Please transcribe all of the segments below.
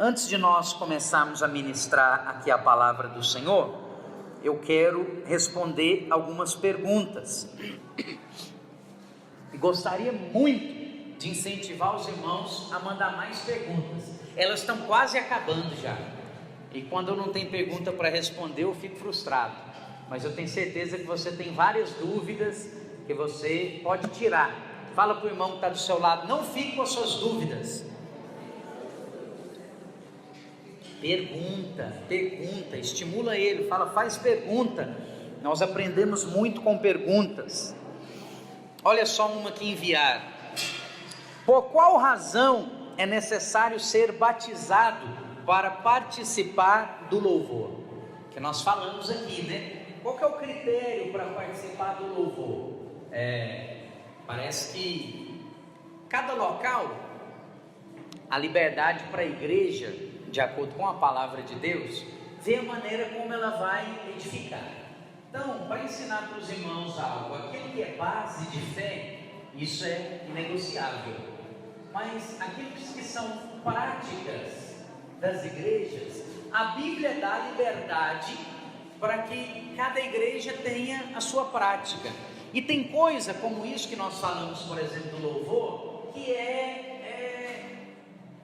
Antes de nós começarmos a ministrar aqui a palavra do Senhor, eu quero responder algumas perguntas. E gostaria muito de incentivar os irmãos a mandar mais perguntas. Elas estão quase acabando já. E quando eu não tenho pergunta para responder, eu fico frustrado. Mas eu tenho certeza que você tem várias dúvidas que você pode tirar. Fala para o irmão que está do seu lado, não fique com as suas dúvidas. Pergunta, estimula ele, faz pergunta. Nós aprendemos muito com perguntas. Olha só uma que enviaram. Por qual razão é necessário ser batizado para participar do louvor? Que nós falamos aqui, né? Qual que é o critério para participar do louvor? Parece que cada local, a liberdade para a igreja, de acordo com a palavra de Deus, vê a maneira como ela vai edificar. Então, para ensinar para os irmãos algo, aquilo que é base de fé, isso é inegociável. Mas aquilo que são práticas das igrejas, a Bíblia dá liberdade para que cada igreja tenha a sua prática. E tem coisa como isso que nós falamos, por exemplo, do louvor, que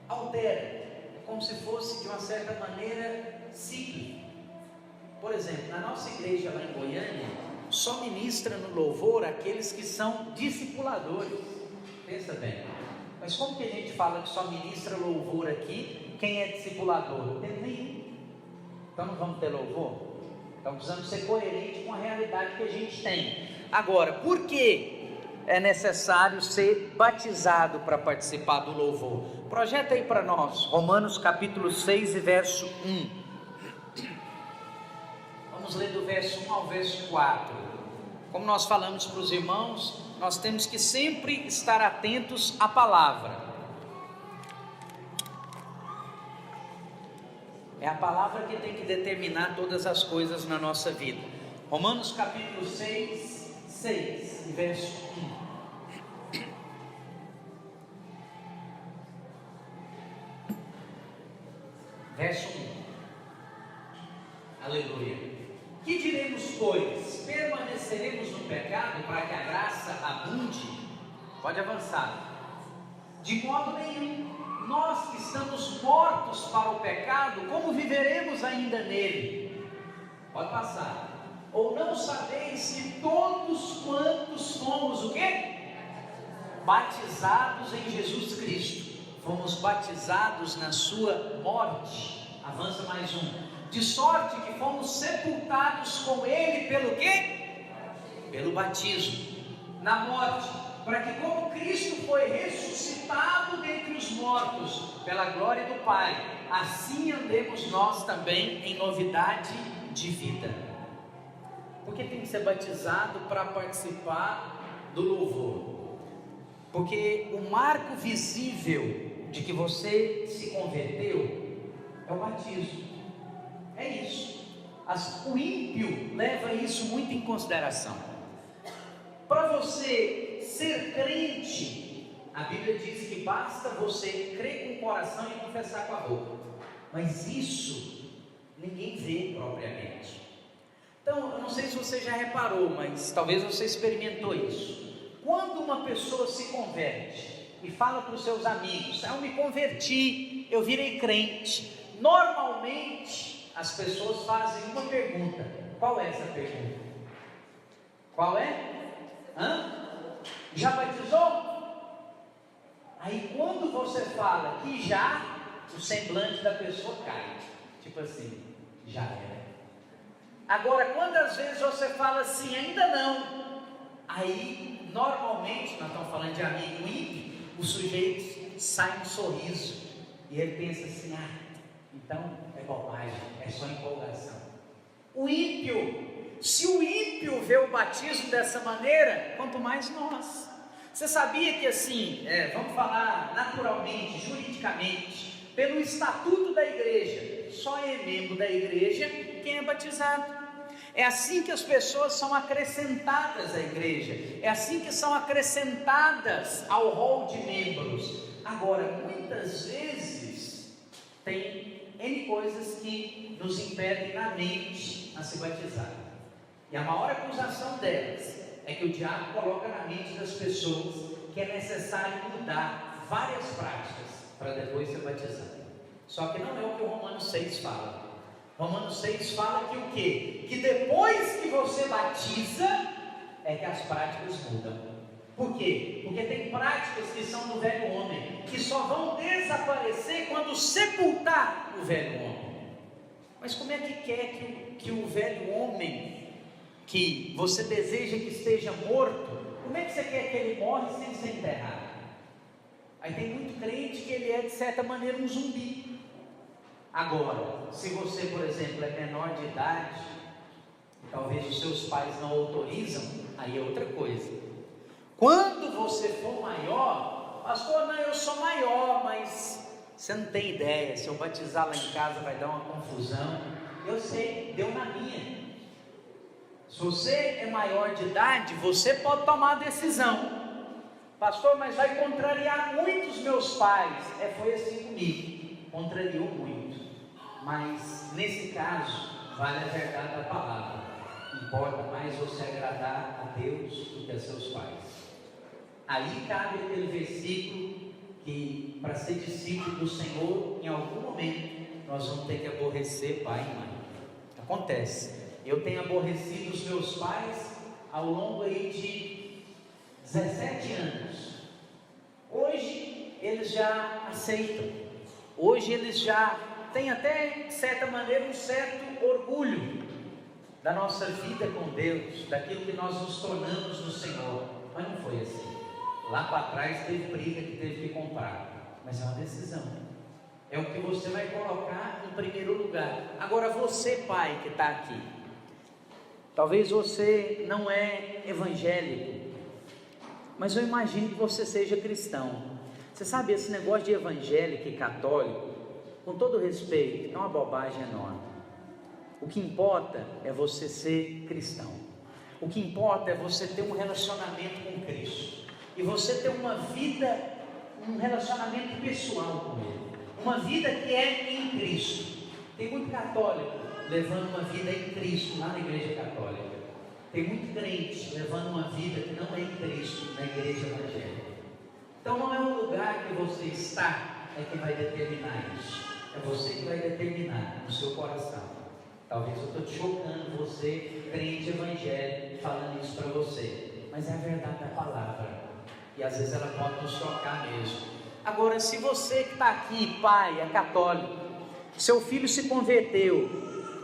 altera, como se fosse de uma certa maneira cíclico. Por exemplo, na nossa igreja lá em Goiânia, só ministra no louvor aqueles que são discipuladores. Pensa bem, mas como que a gente fala que só ministra louvor aqui quem é discipulador? Não tem nenhum. Então não vamos ter louvor? Então precisamos ser coerentes com a realidade que a gente tem. Agora, por que é necessário ser batizado para participar do louvor? Projeta aí para nós, Romanos capítulo 6 e verso 1. Vamos ler do verso 1 ao verso 4. Como nós falamos para os irmãos, nós temos que sempre estar atentos à palavra. É a palavra que tem que determinar todas as coisas na nossa vida. Romanos capítulo 6 e verso 1. Verso 1. Aleluia. Que diremos, pois? Permaneceremos no pecado para que a graça abunde? Pode avançar. De modo nenhum. Nós que estamos mortos para o pecado, como viveremos ainda nele? Pode passar. Ou não sabeis que todos quantos fomos o quê? Batizados em Jesus Cristo, fomos batizados na sua morte. Avança mais um. De sorte que fomos sepultados com ele pelo quê? Pelo batismo na morte, para que como Cristo foi ressuscitado dentre os mortos pela glória do Pai, assim andemos nós também em novidade de vida. Porque tem que ser batizado para participar do louvor? Porque o marco visível de que você se converteu é o batismo. É isso. O ímpio leva isso muito em consideração. Para você ser crente, a Bíblia diz que basta você crer com o coração e confessar com a boca. Mas isso ninguém vê propriamente. Então, eu não sei se você já reparou, mas talvez você experimentou isso. Quando uma pessoa se converte e fala para os seus amigos: eu me converti, eu virei crente. Normalmente, as pessoas fazem uma pergunta. Qual é essa pergunta? Qual é? Já batizou? Aí quando você fala que já, o semblante da pessoa cai. Tipo assim, já era. Agora, quantas vezes você fala assim, ainda não? Aí, normalmente, nós estamos falando de amigo ímpio, o sujeito sai um sorriso. E ele pensa assim, então é bobagem, é só empolgação. O ímpio, se o ímpio vê o batismo dessa maneira, quanto mais nós. Você sabia que assim, vamos falar naturalmente, juridicamente, pelo estatuto da igreja, só é membro da igreja quem é batizado. É assim que as pessoas são acrescentadas à igreja, é assim que são acrescentadas ao rol de membros. Agora, muitas vezes, tem N coisas que nos impedem na mente a se batizar. E a maior acusação delas é que o diabo coloca na mente das pessoas que é necessário mudar várias práticas para depois ser batizado. Só que não é o que o Romanos 6 fala. Romanos 6 fala que o quê? Que depois que você batiza, é que as práticas mudam. Por quê? Porque tem práticas que são do velho homem, que só vão desaparecer quando sepultar o velho homem. Mas como é que quer que o velho homem, que você deseja que esteja morto, como é que você quer que ele morre sem ser enterrado? Aí tem muito crente que ele é de certa maneira um zumbi. Agora, se você, por exemplo, é menor de idade, talvez os seus pais não autorizam, aí é outra coisa. Quando você for maior, pastor, não, eu sou maior, mas você não tem ideia, se eu batizar lá em casa vai dar uma confusão. Eu sei, deu na minha. Se você é maior de idade, você pode tomar a decisão. Pastor, mas vai contrariar muito os meus pais. Foi assim comigo, contrariou muito. Mas nesse caso, vale a verdade da palavra. Importa mais você agradar a Deus do que a seus pais. Aí cabe aquele versículo que para ser discípulo do Senhor, em algum momento, nós vamos ter que aborrecer pai e mãe. Acontece. Eu tenho aborrecido os meus pais ao longo aí de 17 anos. Hoje eles já aceitam. Hoje eles já têm até, de certa maneira, um certo orgulho da nossa vida com Deus, daquilo que nós nos tornamos no Senhor. Mas não foi assim. Lá para trás teve briga que teve que comprar. Mas é uma decisão. É o que você vai colocar em primeiro lugar. Agora você, pai, que está aqui, talvez você não é evangélico, mas eu imagino que você seja cristão. Você sabe, esse negócio de evangélico e católico, com todo respeito, é uma bobagem enorme. O que importa é você ser cristão. O que importa é você ter um relacionamento com Cristo. E você ter uma vida, um relacionamento pessoal com Ele. Uma vida que é em Cristo. Tem muito católico levando uma vida em Cristo lá na igreja católica. Tem muito crente levando uma vida que não é em Cristo na igreja evangélica. Então não é o lugar que você está que vai determinar isso. É você que vai determinar no seu coração. Talvez eu estou te chocando, você, crente evangélico, falando isso para você. Mas é a verdade da palavra. E às vezes ela pode nos chocar mesmo. Agora, se você que está aqui, pai, é católico, seu filho se converteu,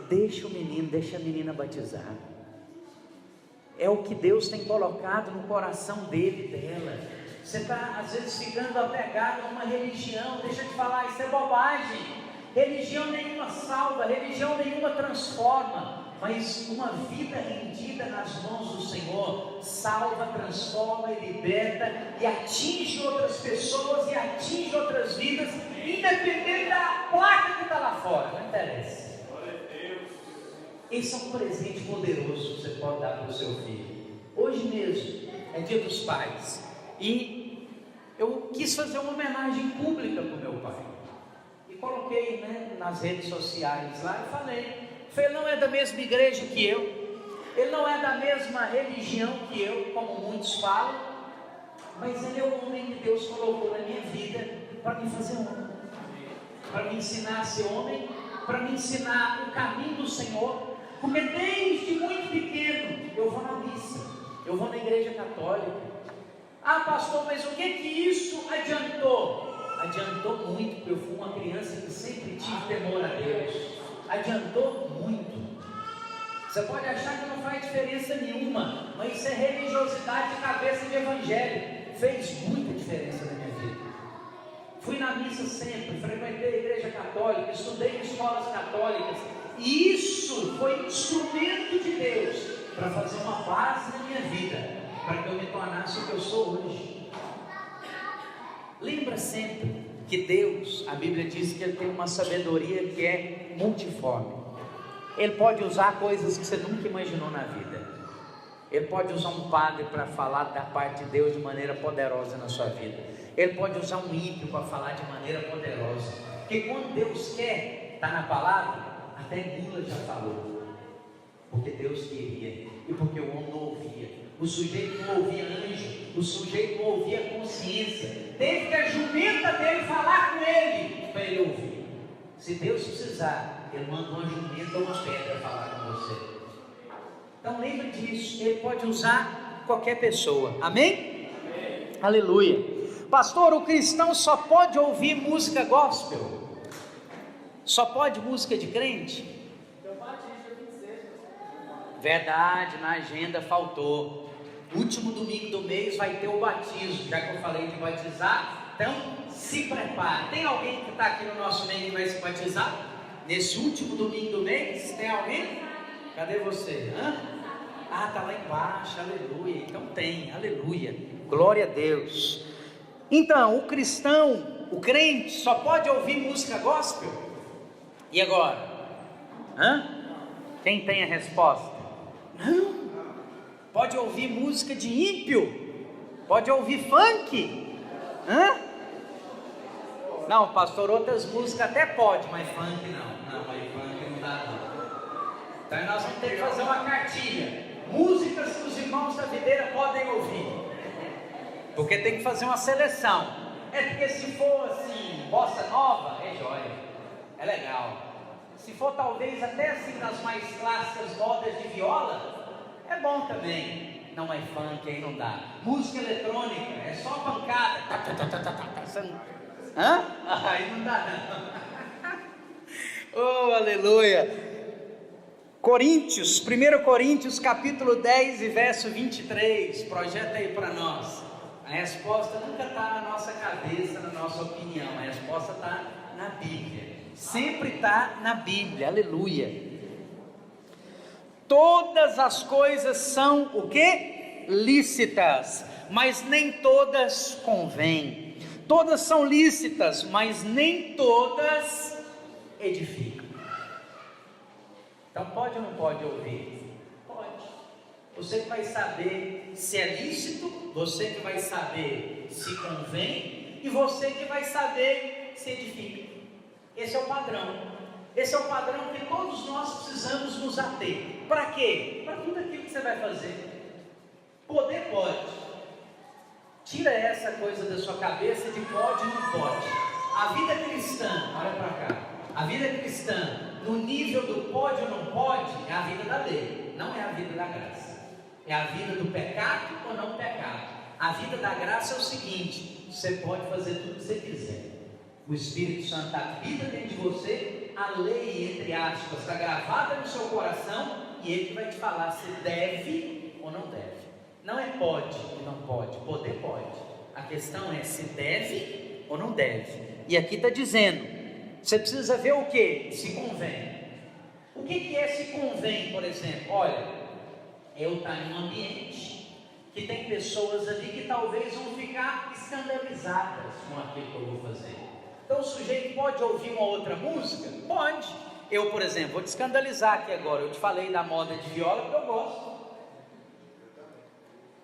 deixa o menino, deixa a menina batizar. É o que Deus tem colocado no coração dele e dela. Você está às vezes ficando apegado a uma religião. Deixa eu te falar, isso é bobagem. Religião nenhuma salva, religião nenhuma transforma, mas uma vida rendida nas mãos do Senhor salva, transforma e liberta e atinge outras pessoas e atinge outras vidas, independente da placa que está lá fora, não interessa. Esse é um presente poderoso que você pode dar para o seu filho. Hoje mesmo é dia dos pais e eu quis fazer uma homenagem pública para o meu pai e coloquei nas redes sociais lá e falei, ele não é da mesma igreja que eu, ele não é da mesma religião que eu, como muitos falam, mas ele é o homem que Deus colocou na minha vida para me fazer homem, para me ensinar a ser homem, para me ensinar o caminho do Senhor. Porque desde muito pequeno eu vou na missa, eu vou na igreja católica. Ah, pastor, mas o que isso adiantou? Adiantou muito, porque eu fui uma criança que sempre tive temor a Deus. Adiantou muito. Você pode achar que não faz diferença nenhuma, mas isso é religiosidade de cabeça de evangelho. Fez muita diferença na minha vida. Fui na missa sempre, frequentei a igreja católica, estudei em escolas católicas. E isso foi um instrumento de Deus para fazer uma base na minha vida, para que eu me tornasse o que eu sou hoje. Lembra sempre que Deus, a Bíblia diz que Ele tem uma sabedoria que é multiforme. Ele pode usar coisas que você nunca imaginou na vida. Ele pode usar um padre para falar da parte de Deus de maneira poderosa na sua vida. Ele pode usar um ímpio para falar de maneira poderosa. Porque quando Deus quer, está na palavra, até Lula já falou. Porque Deus queria, e porque o homem não ouvia. O sujeito não ouvia anjo, o sujeito não ouvia consciência. Teve que a jumenta dele falar com ele, para ele ouvir. Se Deus precisar, Ele manda uma jumenta ou uma pedra falar com você. Então lembre disso, Ele pode usar qualquer pessoa, amém? Amém. Aleluia. Pastor, o cristão só pode ouvir música gospel? Só pode música de crente? Verdade, na agenda faltou. Último domingo do mês vai ter o batismo, já que eu falei de batizar, então se prepare. Tem alguém que está aqui no nosso meio que vai se batizar? Nesse último domingo do mês, tem alguém? Cadê você? Ah, está lá embaixo, aleluia. Então tem, aleluia, glória a Deus. Então, o cristão, o crente, só pode ouvir música gospel? E agora? Quem tem a resposta? Não. Pode ouvir música de ímpio? Pode ouvir funk? Não, pastor, outras músicas até pode, mas funk não. Não, mas funk não dá não. Então nós vamos ter que fazer uma cartilha. Músicas que os irmãos da videira podem ouvir. Porque tem que fazer uma seleção. É porque se for assim, bossa nova, é jóia. É legal. Se for talvez até assim nas mais clássicas modas de viola, é bom também. Não é funk, aí não dá. Música eletrônica, é só pancada. Aí não dá não. Oh, aleluia. Coríntios, 1 Coríntios capítulo 10 e verso 23. Projeta aí para nós. A resposta nunca está na nossa cabeça, na nossa opinião. A resposta está na Bíblia. Sempre está na Bíblia, aleluia. Todas as coisas são o quê? Lícitas, mas nem todas convêm. Todas são lícitas, mas nem todas edificam. Então pode ou não pode ouvir? Pode. Você que vai saber se é lícito, você que vai saber se convém, e você que vai saber se edifica. Esse é o padrão. Esse é o padrão que todos nós precisamos nos ater. Para quê? Para tudo aquilo que você vai fazer. Poder pode. Tira essa coisa da sua cabeça de pode e não pode. A vida cristã, olha para cá. A vida cristã, no nível do pode ou não pode, é a vida da lei. Não é a vida da graça. É a vida do pecado ou não pecado. A vida da graça é o seguinte: você pode fazer tudo que você quiser. O Espírito Santo habita dentro de você, a lei, entre aspas, está gravada no seu coração, e Ele vai te falar se deve ou não deve. Não é pode ou não pode, poder pode. A questão é se deve ou não deve. E aqui está dizendo, você precisa ver o que? Se convém. O que é se convém, por exemplo? Olha, eu estou em um ambiente que tem pessoas ali que talvez vão ficar escandalizadas com aquilo que eu vou fazer. Então o sujeito pode ouvir uma outra música? Pode. Eu, por exemplo, vou te escandalizar aqui agora. Eu te falei da moda de viola porque eu gosto.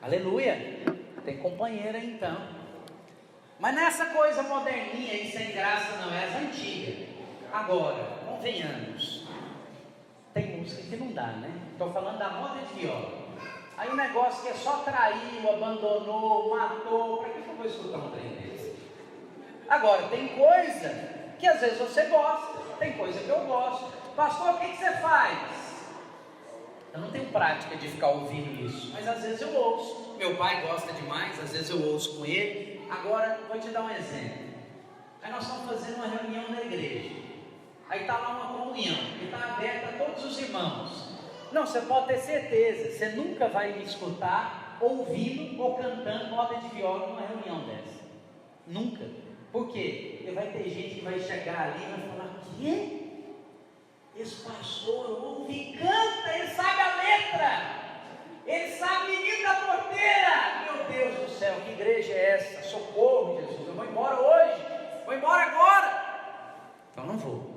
Aleluia. Tem companheira aí então. Mas nessa coisa moderninha aí, sem graça não, é as antigas. Agora, convenhamos. Tem música que não dá, né? Estou falando da moda de viola. Aí o negócio que é só traiu, abandonou, matou. Para que eu vou escutar um trem desse? Agora, tem coisa que às vezes você gosta, tem coisa que eu gosto. Pastor, o que você faz? Eu não tenho prática de ficar ouvindo isso, mas às vezes eu ouço. Meu pai gosta demais, às vezes eu ouço com ele. Agora, vou te dar um exemplo. Aí nós estamos fazendo uma reunião na igreja. Aí está lá uma comunhão, que está aberta a todos os irmãos. Não, você pode ter certeza, você nunca vai me escutar ouvindo ou cantando moda de viola numa reunião dessa. Nunca. Por quê? Porque vai ter gente que vai chegar ali e vai falar: quê? Esse pastor ouve e canta, ele sabe a letra, ele sabe menino da porteira. Meu Deus do céu, que igreja é essa? Socorro, Jesus, eu vou embora hoje, vou embora agora. Então não vou.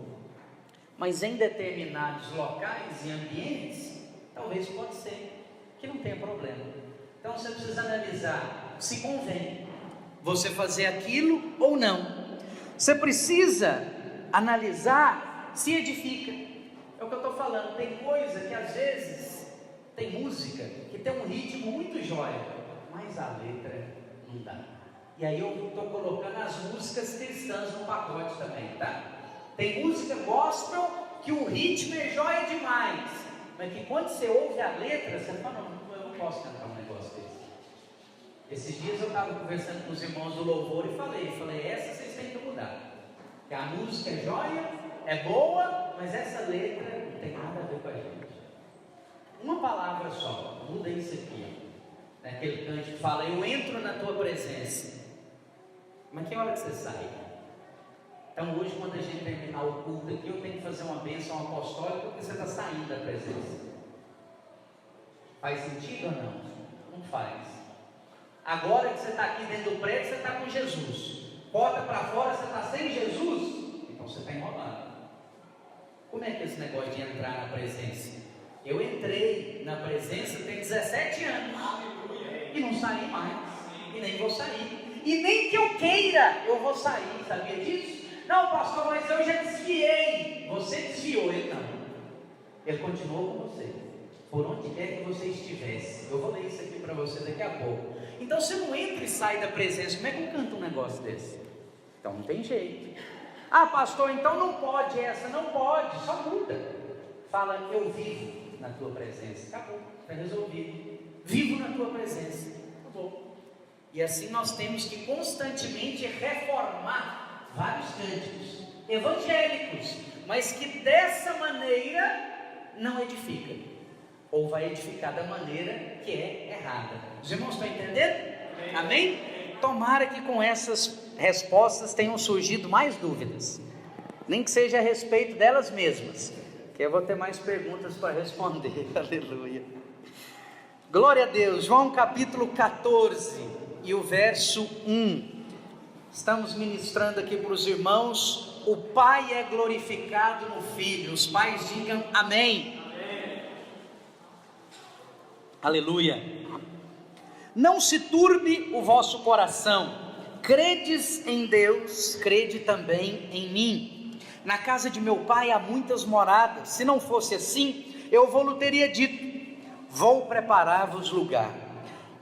Mas em determinados locais e ambientes, talvez pode ser que não tenha problema. Então você precisa analisar se convém você fazer aquilo ou não. Você precisa analisar, se edifica. É o que eu estou falando. Tem coisa que às vezes, tem música que tem um ritmo muito jóia, mas a letra não dá. E aí eu estou colocando as músicas cristãs no pacote também, tá? Tem música gospel que o ritmo é jóia demais, mas que quando você ouve a letra, você fala, não, eu não posso cantar um negócio desse. Esses dias eu estava conversando com os irmãos do louvor e falei, essa vocês têm que mudar. Que a música é jóia, é boa, mas essa letra não tem nada a ver com a gente. Uma palavra só, muda isso aqui. Aquele canto que fala, eu entro na tua presença. Mas que hora que você sai? Então hoje, quando a gente terminar o culto aqui, eu tenho que fazer uma bênção apostólica, porque você está saindo da presença. Faz sentido ou não? Não faz. Agora que você está aqui dentro do prédio, você está com Jesus. Porta para fora, você está sem Jesus? Então você está enrolado. Como é que é esse negócio de entrar na presença? Eu entrei na presença tem 17 anos. E não saí mais. E nem vou sair. E nem que eu queira, eu vou sair. Sabia disso? Não, pastor, mas eu já desviei. Você desviou, ele não. Ele continuou com você. Por onde quer que você estivesse. Eu vou ler isso aqui para você daqui a pouco. Então você não entra e sai da presença. Como é que eu canto um negócio desse? Então não tem jeito. Ah, pastor, então não pode essa. Não pode, só muda. Fala, eu vivo na tua presença. Acabou, está resolvido. Vivo na tua presença. Acabou. E assim nós temos que constantemente reformar vários cânticos evangélicos, mas que dessa maneira não edifica, ou vai edificar da maneira que é errada. Os irmãos estão entendendo? Amém? Tomara que com essas respostas tenham surgido mais dúvidas, nem que seja a respeito delas mesmas, que eu vou ter mais perguntas para responder. Aleluia. Glória a Deus. João capítulo 14 e o verso 1, estamos ministrando aqui para os irmãos, o Pai é glorificado no Filho. Os pais digam amém. Amém. Aleluia. Não se turbe o vosso coração, credes em Deus, crede também em mim. Na casa de meu Pai há muitas moradas, se não fosse assim, eu vou-lhe teria dito, vou preparar-vos lugar.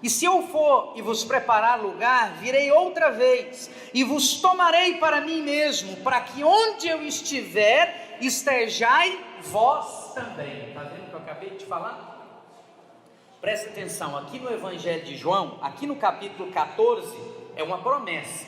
E se eu for e vos preparar lugar, virei outra vez, e vos tomarei para mim mesmo, para que onde eu estiver, estejai vós também. Está vendo o que eu acabei de falar? Presta atenção, aqui no Evangelho de João, aqui no capítulo 14, é uma promessa.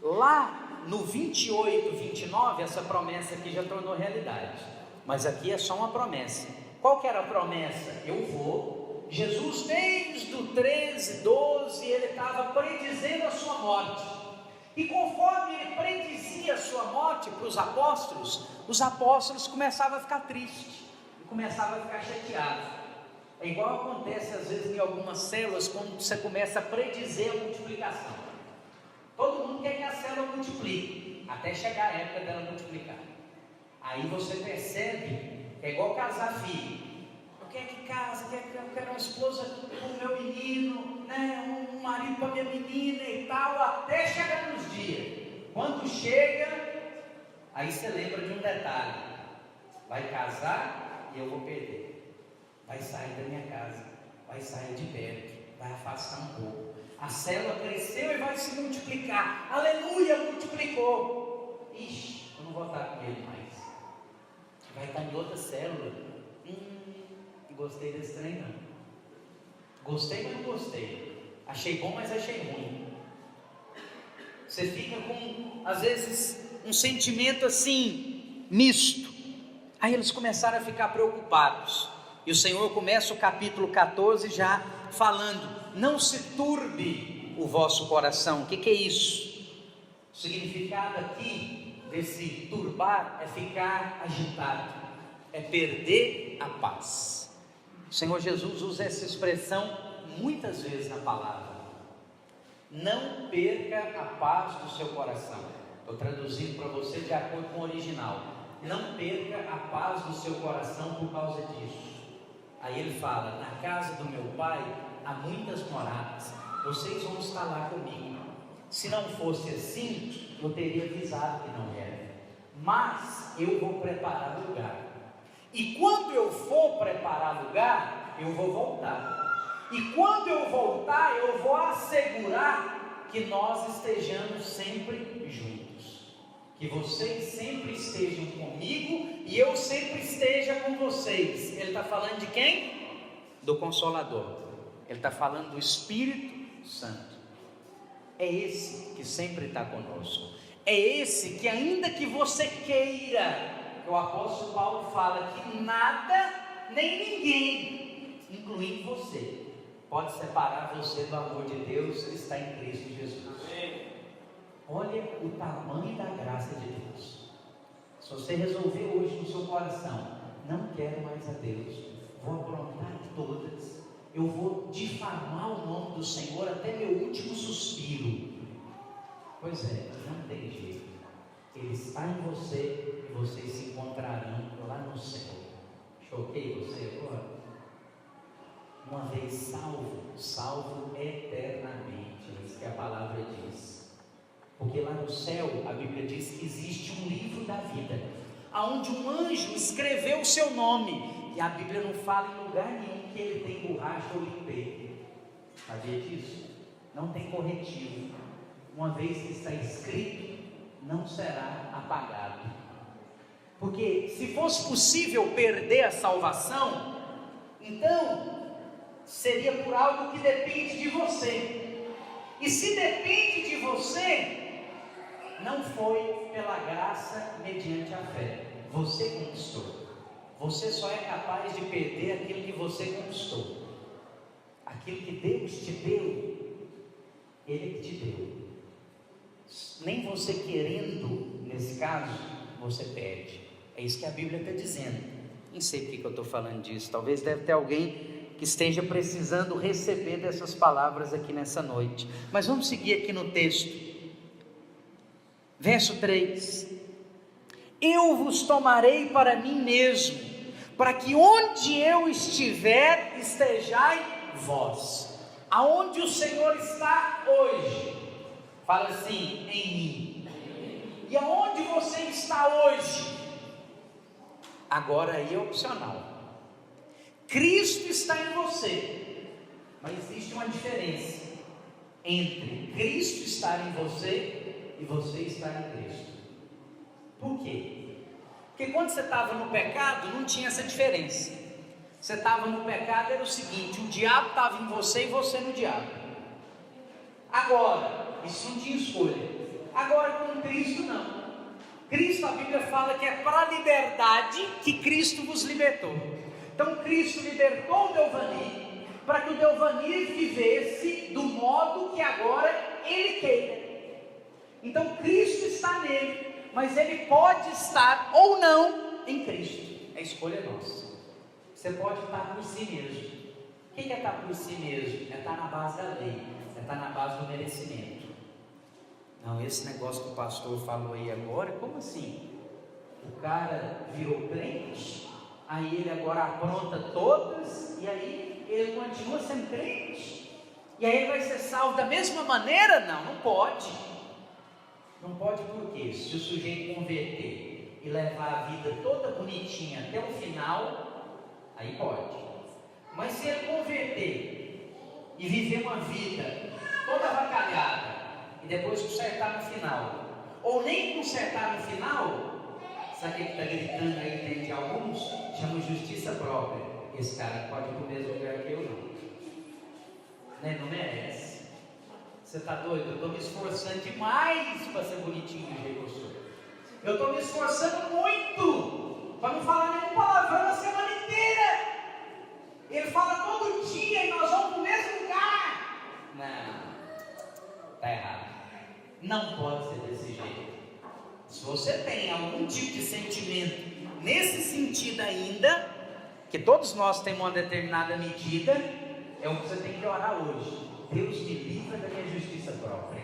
Lá no 28, 29, essa promessa aqui já tornou realidade. Mas aqui é só uma promessa. Qual que era a promessa? Eu vou. Jesus, desde o 13, 12, ele estava predizendo a sua morte, e conforme ele predizia a sua morte para os apóstolos começavam a ficar tristes, e começavam a ficar chateados. É igual acontece às vezes em algumas células, quando você começa a predizer a multiplicação. Todo mundo quer que a célula multiplique, até chegar a época dela multiplicar. Aí você percebe, é igual casar filho. Quer que casa, eu quero uma esposa para o meu menino, né? Um marido para a minha menina e tal, até chegar nos dias. Quando chega, aí você lembra de um detalhe: vai casar e eu vou perder, vai sair da minha casa, vai sair de perto, vai afastar um pouco. A célula cresceu e vai se multiplicar, aleluia, multiplicou. Ixi, eu não vou estar com ele mais, vai estar em outra célula. Gostei desse trem não. Gostei, mas não gostei. Achei bom, mas achei ruim. Você fica com, às vezes, um sentimento assim, misto. Aí eles começaram a ficar preocupados. E o Senhor começa o capítulo 14 já falando, não se turbe o vosso coração. O que é isso? O significado aqui desse turbar é ficar agitado, é perder a paz. O Senhor Jesus usa essa expressão muitas vezes na palavra. Não perca a paz do seu coração. Estou traduzindo para você de acordo com o original. Não perca a paz do seu coração por causa disso. Aí ele fala, na casa do meu Pai há muitas moradas, vocês vão estar lá comigo. Se não fosse assim, eu teria avisado que não era. mas eu vou preparar lugar. E quando eu for preparar lugar, eu vou voltar. E quando eu voltar, eu vou assegurar que nós estejamos sempre juntos. Que vocês sempre estejam comigo e eu sempre esteja com vocês. Ele está falando de quem? Do Consolador. Ele está falando do Espírito Santo. É esse que sempre está conosco. É esse que, ainda que você queira, o apóstolo Paulo fala que nada, nem ninguém, incluindo você, pode separar você do amor de Deus que está em Cristo Jesus. Olha o tamanho da graça de Deus. Se você resolver hoje no seu coração, não quero mais a Deus, vou aprontar todas, eu vou difamar o nome do Senhor até meu último suspiro. Pois é, não tem jeito. Ele está em você e vocês se encontrarão lá no céu. Choquei você agora? Uma vez salvo, salvo eternamente. É isso que a palavra diz. Porque lá no céu, a Bíblia diz que existe um livro da vida, aonde um anjo escreveu o seu nome. E a Bíblia não fala em lugar nenhum que ele tem borracha ou limpeza. Sabia disso? Não tem corretivo. Uma vez que está escrito, não será apagado. Porque se fosse possível perder a salvação, então seria por algo que depende de você. E se depende de você, não foi pela graça mediante a fé. Você conquistou. Você só é capaz de perder aquilo que você conquistou. Aquilo que Deus te deu, Ele te deu. Nem você querendo, nesse caso, você perde. É isso que a Bíblia está dizendo. Nem sei porque que eu estou falando disso. Talvez deve ter alguém que esteja precisando receber dessas palavras aqui nessa noite. Mas vamos seguir aqui no texto. Verso 3. Eu vos tomarei para mim mesmo, para que onde eu estiver, estejai vós. Aonde o Senhor está hoje? Fala assim, em mim. E aonde você está hoje? Agora aí é opcional. Cristo está em você, mas existe uma diferença entre Cristo estar em você e você estar em Cristo. Por quê? Porque quando você estava no pecado, não tinha essa diferença. Você estava no pecado, era o seguinte: o diabo estava em você e você no diabo. Agora, isso não tinha escolha. Agora com Cristo não. Cristo, a Bíblia fala que é para a liberdade que Cristo vos libertou. Então Cristo libertou o Deuvani, para que o Deuvani vivesse do modo que agora Ele queira. Então Cristo está nele, mas Ele pode estar ou não em Cristo. É escolha nossa. Você pode estar por si mesmo. O que é estar por si mesmo? É estar na base da lei, é estar na base do merecimento. Não, esse negócio que o pastor falou aí agora, como assim? O cara virou crente, aí ele agora apronta todas, e aí ele continua sendo crente, e aí ele vai ser salvo da mesma maneira? Não, não pode. Não pode por quê? Se o sujeito converter e levar a vida toda bonitinha até o final, aí pode. Mas se ele converter e viver uma vida toda avacalhada, e depois consertar no final, ou nem consertar no final, sabe o que está gritando aí dentro de alguns? Chama justiça própria. Esse cara pode ir para o mesmo lugar que eu não. Né? Não merece. Você está doido? Eu estou me esforçando demais para ser bonitinho do jeito que eu sou. Eu estou me esforçando muito para não falar nenhum palavrão a semana inteira. Ele fala todo dia e nós vamos para o mesmo lugar. Não, está errado. Não pode ser desse jeito. Se você tem algum tipo de sentimento nesse sentido ainda, que todos nós temos uma determinada medida, é o que você tem que orar hoje. Deus me livra da minha justiça própria.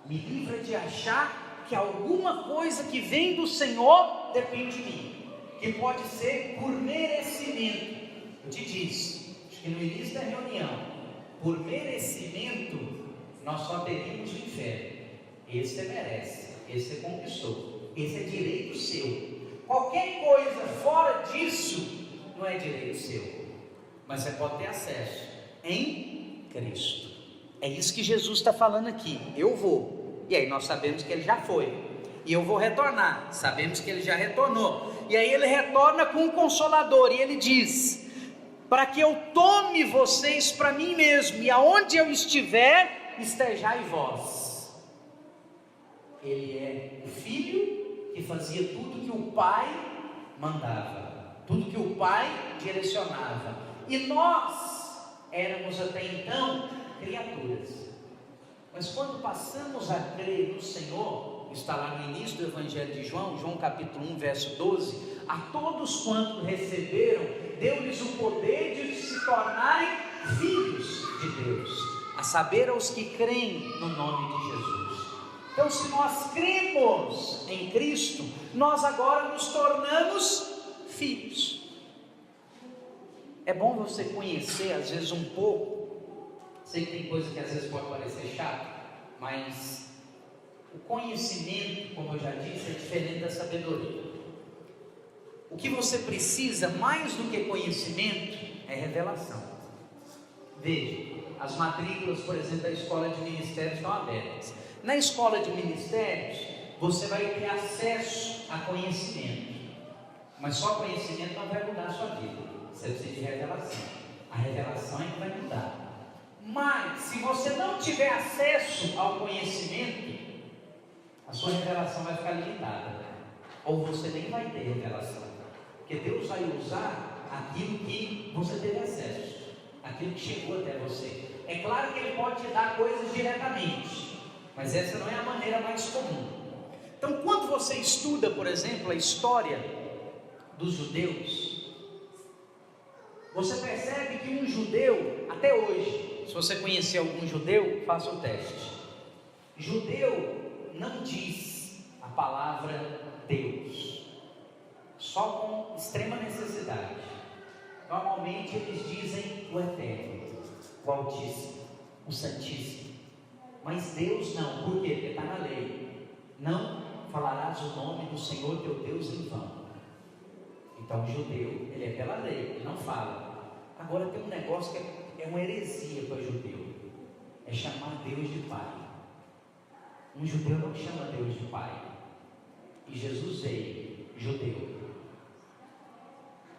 Me livra de achar que alguma coisa que vem do Senhor depende de mim, que pode ser por merecimento. Eu te disse, acho que no início da reunião, por merecimento nós só teríamos o inferno. Esse você merece, esse você conquistou. esse é direito seu. Qualquer coisa fora disso não é direito seu, mas você pode ter acesso em Cristo. É isso que Jesus está falando aqui. Eu vou, e aí nós sabemos que ele já foi, e eu vou retornar, sabemos que ele já retornou, e aí ele retorna com um consolador, e ele diz: para que eu tome vocês para mim mesmo, e aonde eu estiver, estejai vós. Ele é o filho que fazia tudo que o pai mandava, tudo que o pai direcionava, e nós éramos até então criaturas, mas quando passamos a crer no Senhor, está lá no início do Evangelho de João, João capítulo 1, verso 12, a todos quantos receberam, deu-lhes o poder de se tornarem filhos de Deus, a saber, aos que creem no nome de Jesus. Então, se nós cremos em Cristo, nós agora nos tornamos filhos. É bom você conhecer, às vezes, um pouco. Sei que tem coisa que às vezes pode parecer chato, mas o conhecimento, como eu já disse, é diferente da sabedoria. O que você precisa, mais do que conhecimento, é revelação. Veja, as matrículas, por exemplo, da escola de ministérios estão abertas. Na escola de ministérios, você vai ter acesso a conhecimento, mas só conhecimento não vai mudar a sua vida. Você precisa de revelação. A revelação é que vai mudar. Mas, se você não tiver acesso ao conhecimento, a sua revelação vai ficar limitada, ou você nem vai ter revelação, porque Deus vai usar aquilo que você teve acesso, aquilo que chegou até você. É claro que Ele pode te dar coisas diretamente, mas essa não é a maneira mais comum. Então, quando você estuda, por exemplo, a história dos judeus, você percebe que um judeu, até hoje, se você conhecer algum judeu, faça o teste. Judeu não diz a palavra Deus, só com extrema necessidade. Normalmente eles dizem o Eterno, o Altíssimo, o Santíssimo. Mas Deus não, por quê? Porque está na lei: não falarás o nome do Senhor teu Deus em vão. Então o judeu, ele é pela lei, ele não fala. Agora tem um negócio que é uma heresia para o judeu, é chamar Deus de Pai. Um judeu não chama Deus de Pai, e Jesus veio judeu.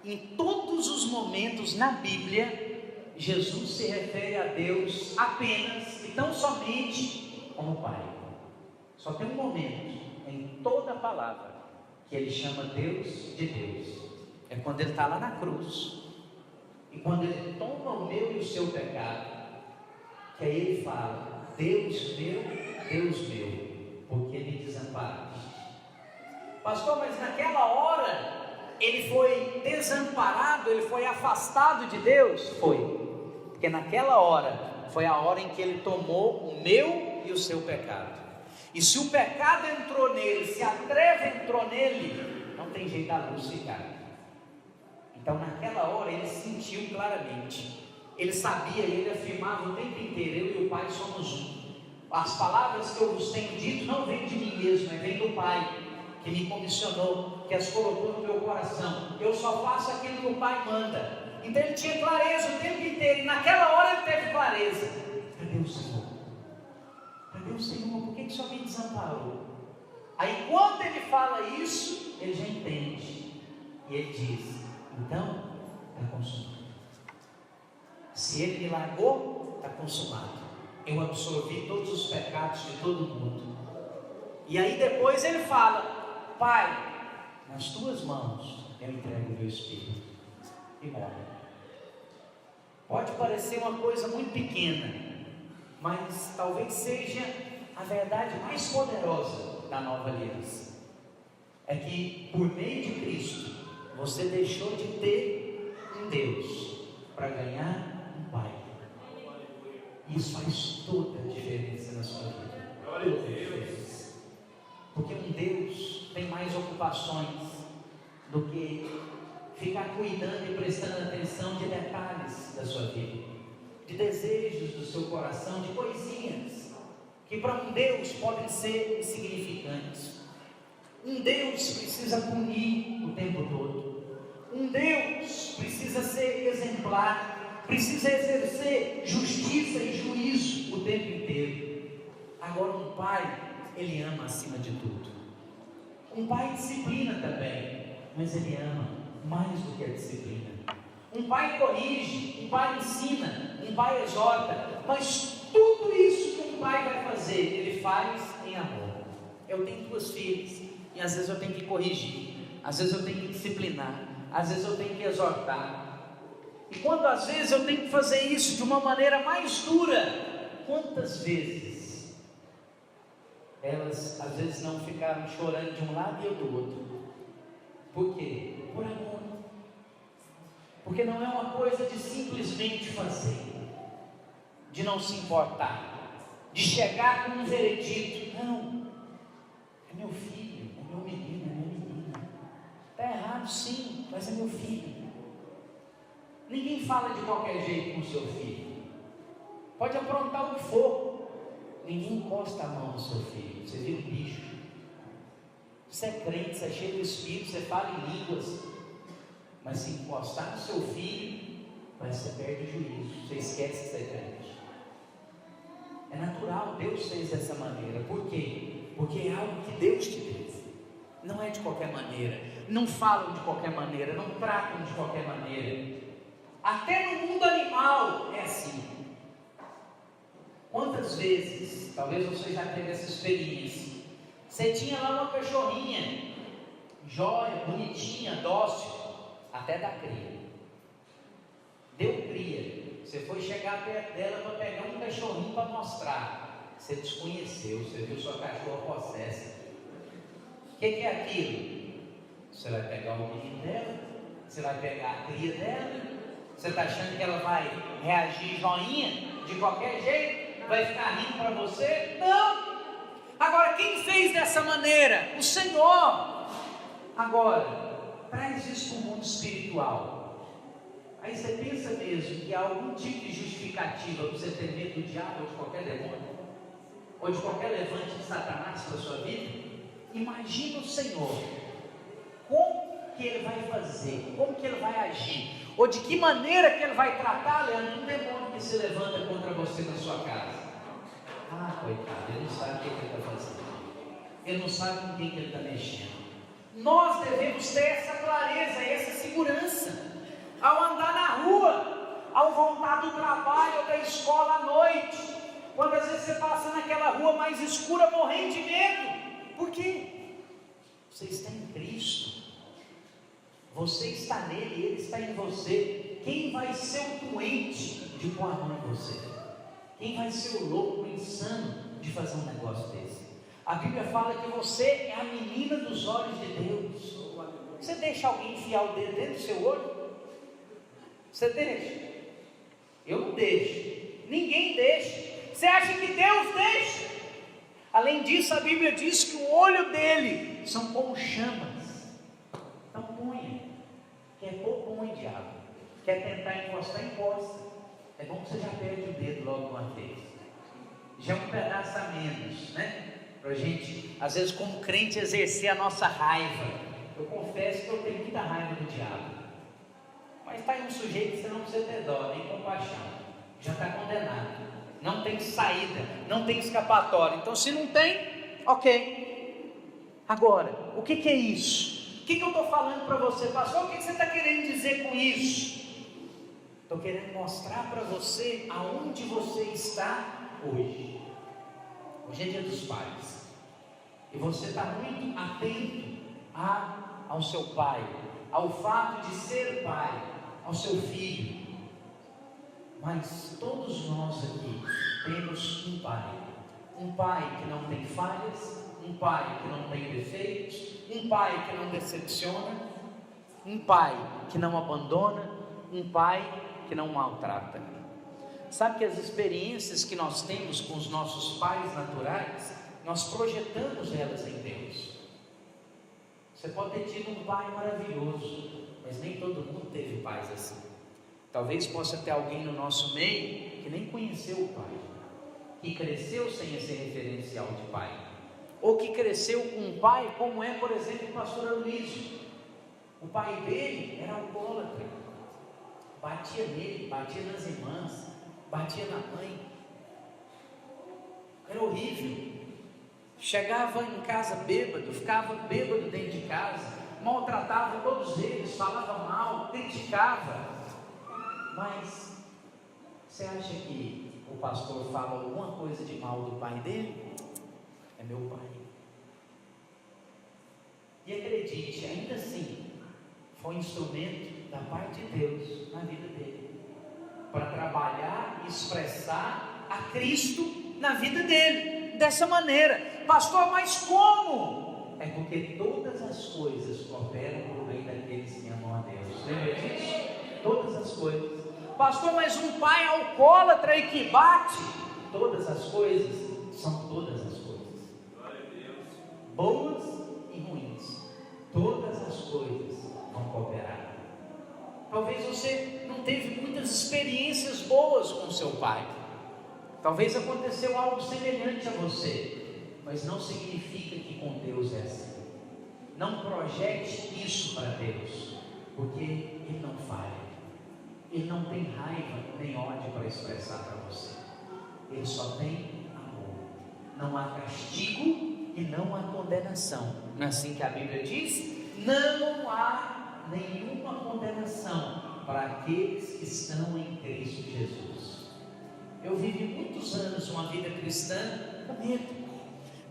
Em todos os momentos na Bíblia, Jesus se refere a Deus apenas e tão somente como Pai. Só tem um momento em toda a palavra que ele chama Deus de Deus, é quando ele está lá na cruz, e quando ele toma o meu e o seu pecado, que aí ele fala: Deus meu, porque me desamparaste. Pastor, mas naquela hora ele foi desamparado, ele foi afastado de Deus? Foi, porque naquela hora foi a hora em que ele tomou o meu e o seu pecado. E se o pecado entrou nele, se a treva entrou nele, não tem jeito da luz ficar. Então naquela hora ele sentiu claramente, ele sabia e ele afirmava o tempo inteiro: eu e o Pai somos um. As palavras que eu vos tenho dito não vêm de mim mesmo, mas vêm do Pai que me comissionou, que as colocou no meu coração. Eu só faço aquilo que o Pai manda. Então ele tinha clareza o tempo inteiro, e naquela hora ele teve clareza: cadê o Senhor? Cadê o Senhor? Por que o Senhor me desamparou? Aí quando ele fala isso, ele já entende, e ele diz: então está consumado. Se ele me largou, está consumado. Eu absorvi todos os pecados de todo mundo. E aí depois ele fala: Pai, nas tuas mãos eu entrego o meu espírito, e morre. Pode parecer uma coisa muito pequena, mas talvez seja a verdade mais poderosa da nova aliança. É que por meio de Cristo você deixou de ter um Deus para ganhar um Pai. Isso faz toda a diferença na sua vida. Glória a Deus. Porque um Deus tem mais ocupações do que ficar cuidando e prestando atenção de detalhes da sua vida, de desejos do seu coração, de coisinhas que para um Deus podem ser insignificantes. Um Deus precisa punir o tempo todo. Um Deus precisa ser exemplar, precisa exercer justiça e juízo o tempo inteiro. Agora um pai, ele ama acima de tudo. Um pai disciplina também, mas ele ama mais do que a disciplina. Um pai corrige, um pai ensina, um pai exorta, mas tudo isso que um pai vai fazer, ele faz em amor. Eu tenho 2 filhas, e às vezes eu tenho que corrigir, às vezes eu tenho que disciplinar, às vezes eu tenho que exortar. E quando às vezes eu tenho que fazer isso de uma maneira mais dura, quantas vezes elas às vezes não ficaram chorando de um lado e eu do outro? Por quê? Por amor. Porque não é uma coisa de simplesmente fazer, de não se importar, de chegar com um veredito. Não, é meu filho, é meu menino, é minha menina. Está errado sim, mas é meu filho. Ninguém fala de qualquer jeito com o seu filho. Pode aprontar o que for, ninguém encosta a mão no seu filho. Você vira um bicho. Você é crente, você é cheio do Espírito, você fala em línguas, mas se encostar no seu filho, você perde o juízo, você esquece que você é crente. É natural, Deus fez dessa maneira. Por quê? Porque é algo que Deus te deu. Não é de qualquer maneira, não falam de qualquer maneira, não tratam de qualquer maneira. Até no mundo animal é assim. Quantas vezes, talvez você já teve essa experiência, você tinha lá uma cachorrinha, jóia, bonitinha, dócil, até da cria, deu cria, você foi chegar perto dela para pegar um cachorrinho para mostrar, você desconheceu, você viu sua cachorra possessa. O que é aquilo? Você vai pegar o menino dela, você vai pegar a cria dela, você está achando que ela vai reagir joinha de qualquer jeito, vai ficar rindo para você? Não! Agora, quem fez dessa maneira? O Senhor. Agora, traz isso para o mundo espiritual. Aí você pensa mesmo que há algum tipo de justificativa para você ter medo do diabo ou de qualquer demônio? Ou de qualquer levante de Satanás para a sua vida? Imagina o Senhor, como que Ele vai fazer, como que Ele vai agir, ou de que maneira que Ele vai tratar, Leandro, um demônio que se levanta contra você na sua casa. Ah, coitado, ele não sabe o que ele está fazendo, ele não sabe com quem que ele está mexendo. Nós devemos ter essa clareza, essa segurança, ao andar na rua, ao voltar do trabalho ou da escola à noite, quando às vezes você passa naquela rua mais escura morrendo de medo. Por quê? Você está em Cristo, você está nele, ele está em você. Quem vai ser o doente de pôr a mão em você? Quem vai ser o louco, o insano de fazer um negócio desse? A Bíblia fala que você é a menina dos olhos de Deus. Você deixa alguém enfiar o dedo dentro do seu olho? Você deixa? Eu não deixo, ninguém deixa. Você acha que Deus deixa? Além disso, a Bíblia diz que o olho dele são como chamas. Então ponha. Quer pôr, põe, diabo. Quer tentar encostar, encosta. É bom que você já perde o dedo logo uma vez. Já é um pedaço a menos, né? Para a gente, às vezes como crente, exercer a nossa raiva. Eu confesso que eu tenho muita raiva do diabo. Mas está aí um sujeito que você não precisa ter dó, nem compaixão. Já está condenado. Não tem saída, não tem escapatória. Então se não tem, ok. Agora, o que é isso? O que eu estou falando para você, pastor? O que você está querendo dizer com isso? Estou querendo mostrar para você aonde você está hoje. Hoje é dia dos pais. E você está muito atento ao seu pai, ao fato de ser pai, ao seu filho. Mas todos nós aqui temos um pai que não tem falhas, um pai que não tem defeitos, um pai que não decepciona, um pai que não abandona, um pai que não maltrata. Sabe que as experiências que nós temos com os nossos pais naturais, nós projetamos elas em Deus. Você pode ter tido um pai maravilhoso, mas nem todo mundo teve pais assim. Talvez possa ter alguém no nosso meio que nem conheceu o pai, que cresceu sem esse referencial de pai. ou que cresceu com um pai, como é, por exemplo, o pastor Aloysio. O pai dele era alcoólatra, batia nele, batia nas irmãs, batia na mãe, era horrível. Chegava em casa bêbado, ficava bêbado dentro de casa, maltratava todos eles, falava mal, criticava. Mas você acha que o pastor fala alguma coisa de mal do pai dele? É meu pai. E acredite, ainda assim, foi um instrumento da parte de Deus na vida dele, para trabalhar e expressar a Cristo na vida dele, dessa maneira. Pastor, mas como? É porque todas as coisas cooperam para o bem daqueles que amam a Deus. Lembra disso? Todas as coisas. Pastor, mas um pai alcoólatra e que bate? Todas as coisas são todas as coisas. Glória a Deus. Boas e ruins. Todas as coisas vão cooperar. Talvez você não teve muitas experiências boas com seu pai. Talvez aconteceu algo semelhante a você, mas não significa que com Deus é assim. Não projete isso para Deus, porque Ele não falha. Ele não tem raiva nem ódio para expressar para você. Ele só tem amor. Não há castigo e não há condenação. Não é assim que a Bíblia diz? Não há nenhuma condenação para aqueles que estão em Cristo Jesus. Eu vivi muitos anos uma vida cristã com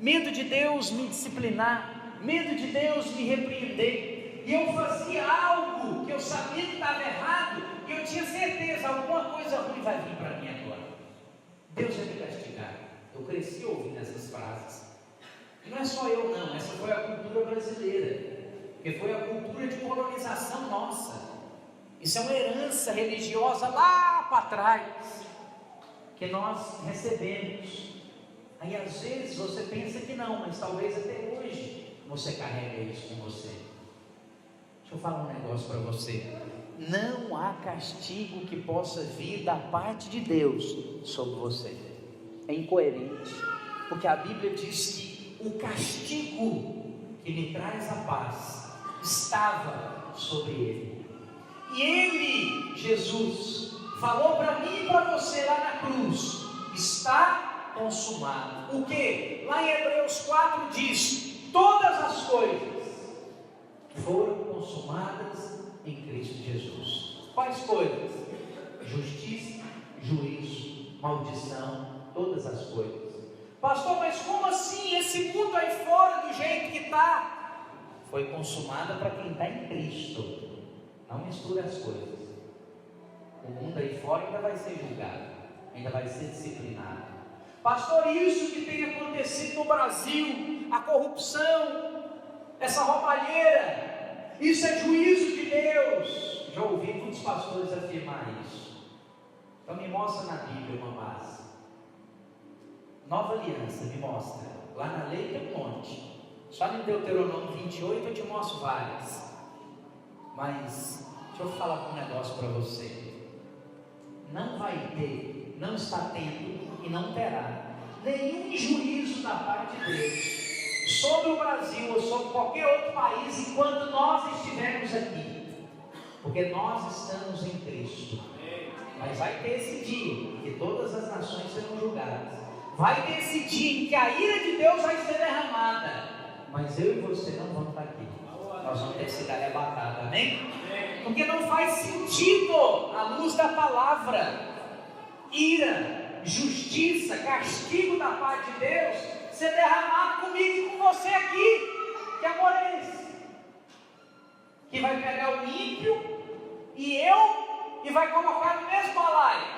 medo de Deus me disciplinar, medo de Deus me repreender, e eu fazia algo que eu sabia que estava errado, e eu tinha certeza, alguma coisa ruim vai vir para mim agora, Deus vai me castigar. Eu cresci ouvindo essas frases, e não é só eu não, essa foi a cultura brasileira, porque foi a cultura de colonização nossa. Isso é uma herança religiosa lá para trás, que nós recebemos. Aí às vezes você pensa que não, mas talvez até hoje você carrega isso com você. Deixa eu falar um negócio para você. Não há castigo que possa vir da parte de Deus sobre você. É incoerente, porque a Bíblia diz que o castigo que me traz a paz estava sobre ele. E ele, Jesus, falou para mim e para você lá na cruz: está consumado. O que? Lá em Hebreus 4 diz: todas as coisas foram consumadas em Cristo Jesus. Quais coisas? Justiça, juízo, maldição, todas as coisas. Pastor, mas como assim? Esse mundo aí fora do jeito que está, foi consumada para quem está em Cristo. Não mistura as coisas. O mundo aí fora ainda vai ser julgado, ainda vai ser disciplinado. Pastor, isso que tem acontecido no Brasil, a corrupção, essa roubalheira, isso é juízo de Deus. Já ouvi muitos pastores afirmar isso. Então me mostra na Bíblia uma base. Nova Aliança, me mostra. Lá na lei tem um monte. Só em Deuteronômio 28 eu te mostro várias. Mas deixa eu falar um negócio para você. Não vai ter, não está tendo e não terá nenhum juízo da parte de Deus sobre o Brasil ou sobre qualquer outro país enquanto nós estivermos aqui, porque nós estamos em Cristo. Mas vai ter esse dia que todas as nações serão julgadas. Vai ter esse dia em que a ira de Deus vai ser derramada, mas eu e você não vamos estar aqui. Nós vamos ter que ser arrebatados, amém? Porque não faz sentido, à luz da palavra, ira, justiça, castigo da parte de Deus ser derramado comigo e com você aqui. Que amor é esse? Que vai pegar o ímpio e vai colocar no mesmo balaio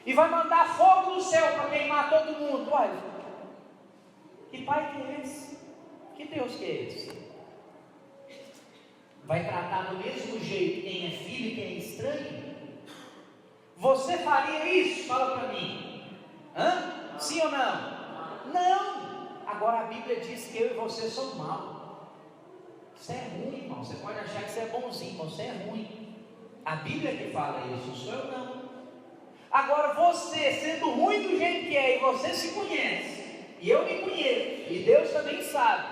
e vai mandar fogo no céu para queimar todo mundo. Olha, que pai que é esse? Que Deus que é esse? Vai tratar do mesmo jeito quem é filho e quem é estranho? Você faria isso? Fala para mim. Sim ou não? Não. Agora a Bíblia diz que eu e você somos maus. Isso é ruim, irmão. Você pode achar que você é bonzinho, mas você é ruim. A Bíblia que fala isso, não sou eu não. Agora você, sendo ruim do jeito que é, e você se conhece, e eu me conheço, e Deus também sabe,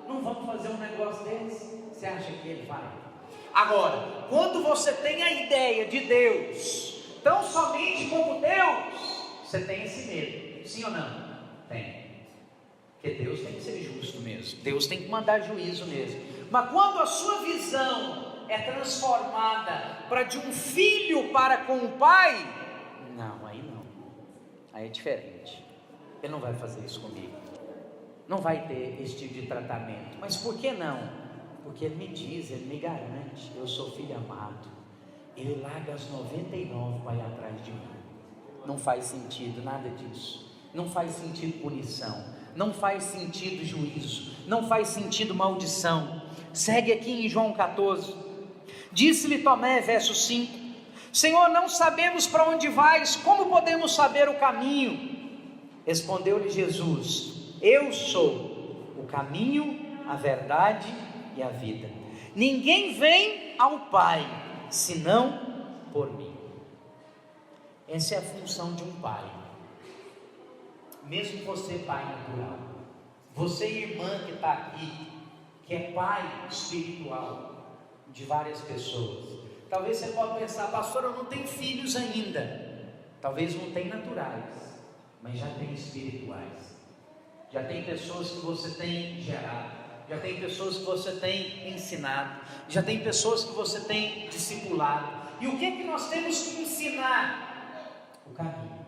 não vamos fazer um negócio desse? Você acha que Ele vai? Agora, quando você tem a ideia de Deus, tão somente como Deus, você tem esse medo, sim ou não? Tem. Porque Deus tem que ser justo mesmo, Deus tem que mandar juízo mesmo. Mas quando a sua visão é transformada para de um filho para com o pai, não, aí não, aí é diferente. Ele não vai fazer isso comigo, não vai ter esse tipo de tratamento. Mas por que não? Porque Ele me diz, Ele me garante, eu sou filho amado. Ele larga as 99 para ir atrás de mim. Não faz sentido nada disso, não faz sentido punição, não faz sentido juízo, não faz sentido maldição. Segue aqui em João 14, disse-lhe Tomé, verso 5, Senhor, não sabemos para onde vais, como podemos saber o caminho? Respondeu-lhe Jesus, eu sou o caminho, a verdade e a vida, ninguém vem ao Pai, senão por mim. Essa é a função de um pai, mesmo você pai natural, você irmã que está aqui, que é pai espiritual de várias pessoas. Talvez você possa pensar, pastor, eu não tenho filhos ainda. Talvez não tenha naturais, mas já tem espirituais. Já tem pessoas que você tem gerado, já tem pessoas que você tem ensinado, já tem pessoas que você tem discipulado. E o que é que nós temos que ensinar? O caminho.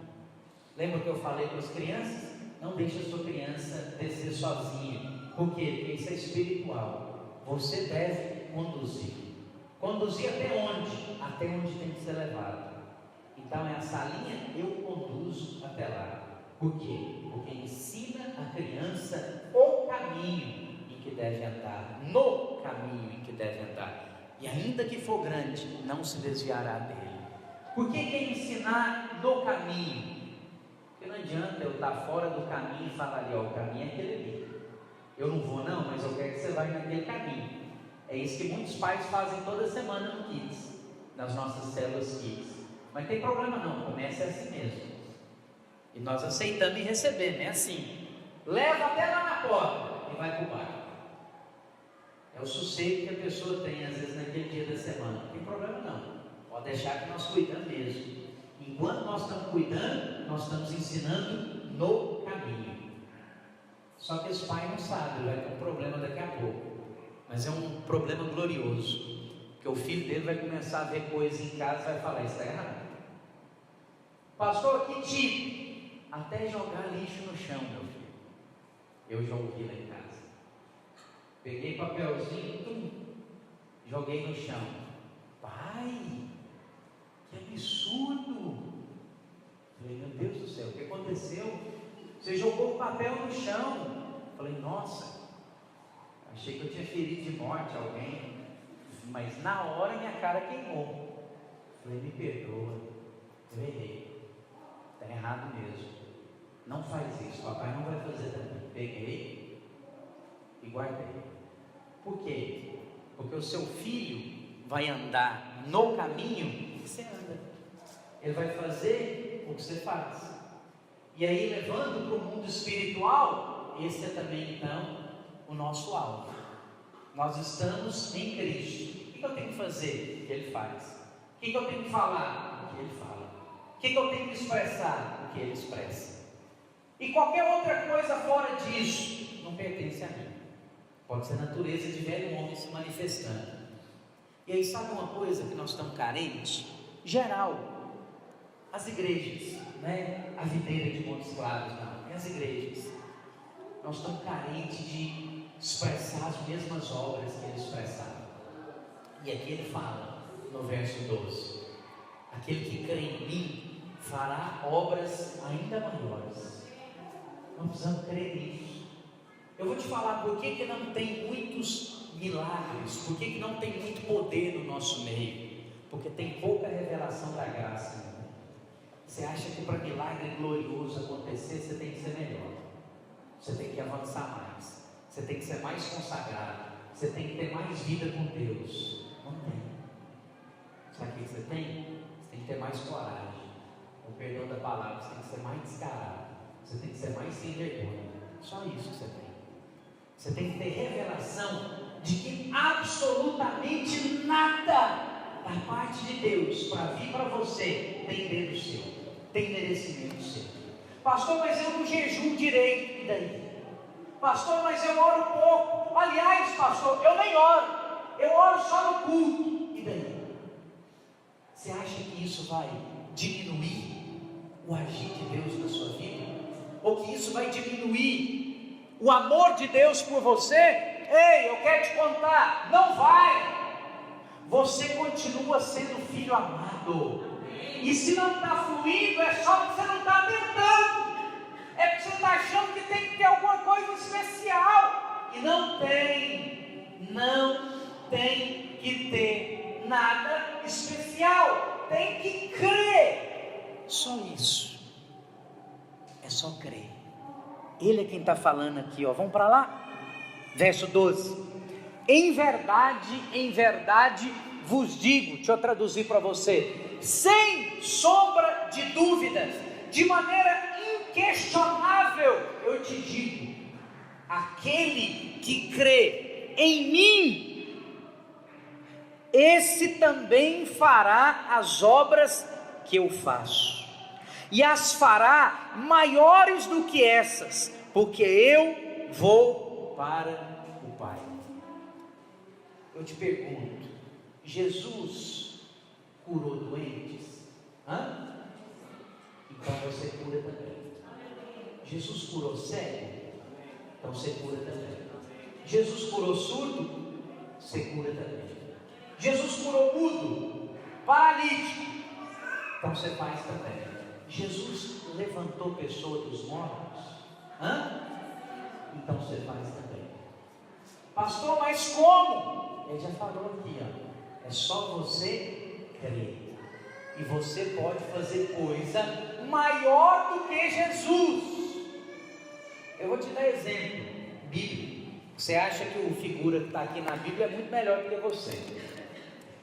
Lembra que eu falei para as crianças? Não deixe a sua criança descer sozinha. Por quê? Porque isso é espiritual. Você deve conduzir. Conduzir até onde? Até onde tem que ser levado. Então essa linha eu conduzo até lá. Por quê? Porque ensina a criança o caminho em que deve andar, no caminho em que deve andar. E ainda que for grande, não se desviará dele. Por que é ensinar no caminho? Porque não adianta eu estar fora do caminho e falar ali, ó, o caminho é aquele ali. Eu não vou não, mas eu quero que você vá naquele caminho. É isso que muitos pais fazem toda semana no Kids, nas nossas células Kids. Mas tem problema não, começa assim mesmo. E nós aceitamos e recebemos, é assim. Leva até lá na porta e vai para o bar. É o sossego que a pessoa tem, às vezes, naquele dia da semana. Não tem problema não. Pode deixar que nós cuidamos mesmo. Enquanto nós estamos cuidando, nós estamos ensinando no caminho. Só que esse pai não sabe, ele vai ter um problema daqui a pouco. Mas é um problema glorioso. Porque o filho dele vai começar a ver coisas em casa e vai falar, isso está errado. Pastor, que tipo? Até jogar lixo no chão, meu filho. Eu já ouvi lá em casa. Peguei papelzinho, joguei no chão. Pai, que absurdo! Falei, meu Deus do céu, o que aconteceu? Você jogou o papel no chão. Falei, nossa, achei que eu tinha ferido de morte alguém, mas na hora minha cara queimou. Falei, me perdoa, eu errei, está errado mesmo, não faz isso, papai não vai fazer também. Peguei e guardei. Por quê? Porque o seu filho vai andar no caminho que você anda, ele vai fazer o que você faz. E aí, levando para o mundo espiritual, esse é também então o nosso alvo. Nós estamos em Cristo. O que eu tenho que fazer? O que Ele faz. O que eu tenho que falar? O que Ele fala. O que eu tenho que expressar? O que Ele expressa. E qualquer outra coisa fora disso não pertence a mim. Pode ser a natureza de velho homem se manifestando. E aí, sabe uma coisa que nós estamos carentes? Geral. As igrejas, né? A videira de Montes Claros, não. E as igrejas? Nós estamos carentes de expressar as mesmas obras que Ele expressava. E aqui Ele fala, no verso 12: aquele que crê em mim fará obras ainda maiores. Nós precisamos crer nisso. Eu vou te falar por que não tem muitos milagres, por que não tem muito poder no nosso meio. Porque tem pouca revelação da graça. Você acha que para milagre glorioso acontecer, você tem que ser melhor, você tem que avançar mais, você tem que ser mais consagrado, você tem que ter mais vida com Deus. Não tem. Sabe o que você tem? Você tem que ter mais coragem. O perdão da palavra, você tem que ser mais descarado, você tem que ser mais sem vergonha. Só isso que você tem. Você tem que ter revelação de que absolutamente nada da parte de Deus para vir para você tem dedo seu, tem merecimento seu. Pastor, mas eu não jejuo direito, e daí? Pastor, mas eu oro pouco. Aliás, pastor, eu nem oro, eu oro só no culto, e daí? Você acha que isso vai diminuir o agir de Deus na sua vida? Ou que isso vai diminuir o amor de Deus por você? Ei, eu quero te contar, não vai. Você continua sendo filho amado. E se não está fluindo, é só porque você não está tentando. É porque você está achando que tem que ter alguma coisa especial. E não tem que ter nada especial. Tem que crer. Só isso. É só crer. Ele é quem está falando aqui, ó. Vamos para lá? Verso 12. Em verdade vos digo, deixa eu traduzir para você, sem sombra de dúvidas, de maneira inquestionável, eu te digo, aquele que crê em mim, esse também fará as obras que eu faço, e as fará maiores do que essas, porque eu vou para o Pai. Eu te pergunto, Jesus curou doentes? Então você cura também. Jesus curou cego? Então você cura também. Jesus curou surdo? Você cura também. Jesus curou mudo, paralítico? Então você faz também. Jesus levantou pessoas dos mortos? Então você faz também. Pastor, mas como? Ele já falou aqui, ó. É só você crer. E você pode fazer coisa maior do que Jesus. Eu vou te dar exemplo bíblico. Você acha que o figura que está aqui na Bíblia é muito melhor do que você.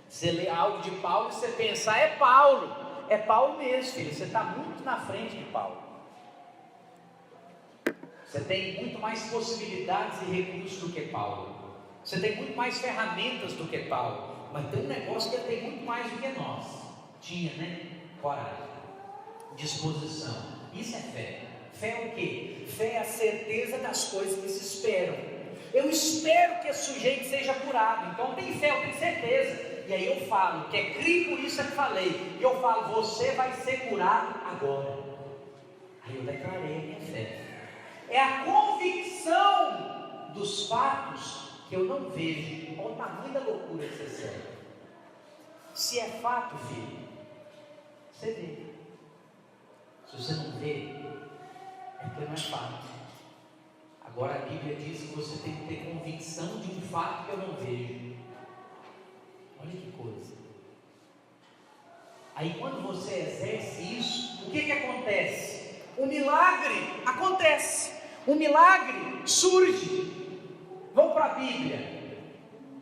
Você lê algo de Paulo e você pensa, é Paulo. É Paulo mesmo, filho. Você está muito na frente de Paulo. Você tem muito mais possibilidades e recursos do que Paulo. Você tem muito mais ferramentas do que Paulo. Mas tem um negócio que ele tem muito mais do que nós. Tinha, né? Coragem, disposição. Isso é fé. Fé é o quê? Fé é a certeza das coisas que se esperam. Eu espero que esse sujeito seja curado. Então tem fé, eu tenho certeza. E aí eu falo, que é crer por isso é que falei. E eu falo, você vai ser curado agora. Aí eu declarei a minha fé. É a convicção dos fatos que eu não vejo. Olha o tamanho da loucura que você serve. Se é fato, filho, você vê. Se você não vê, é porque não é fato. Agora a Bíblia diz que você tem que ter convicção de um fato que eu não vejo. Olha que coisa. Aí quando você exerce isso, o que acontece? O milagre acontece. O milagre surge. Vamos para a Bíblia.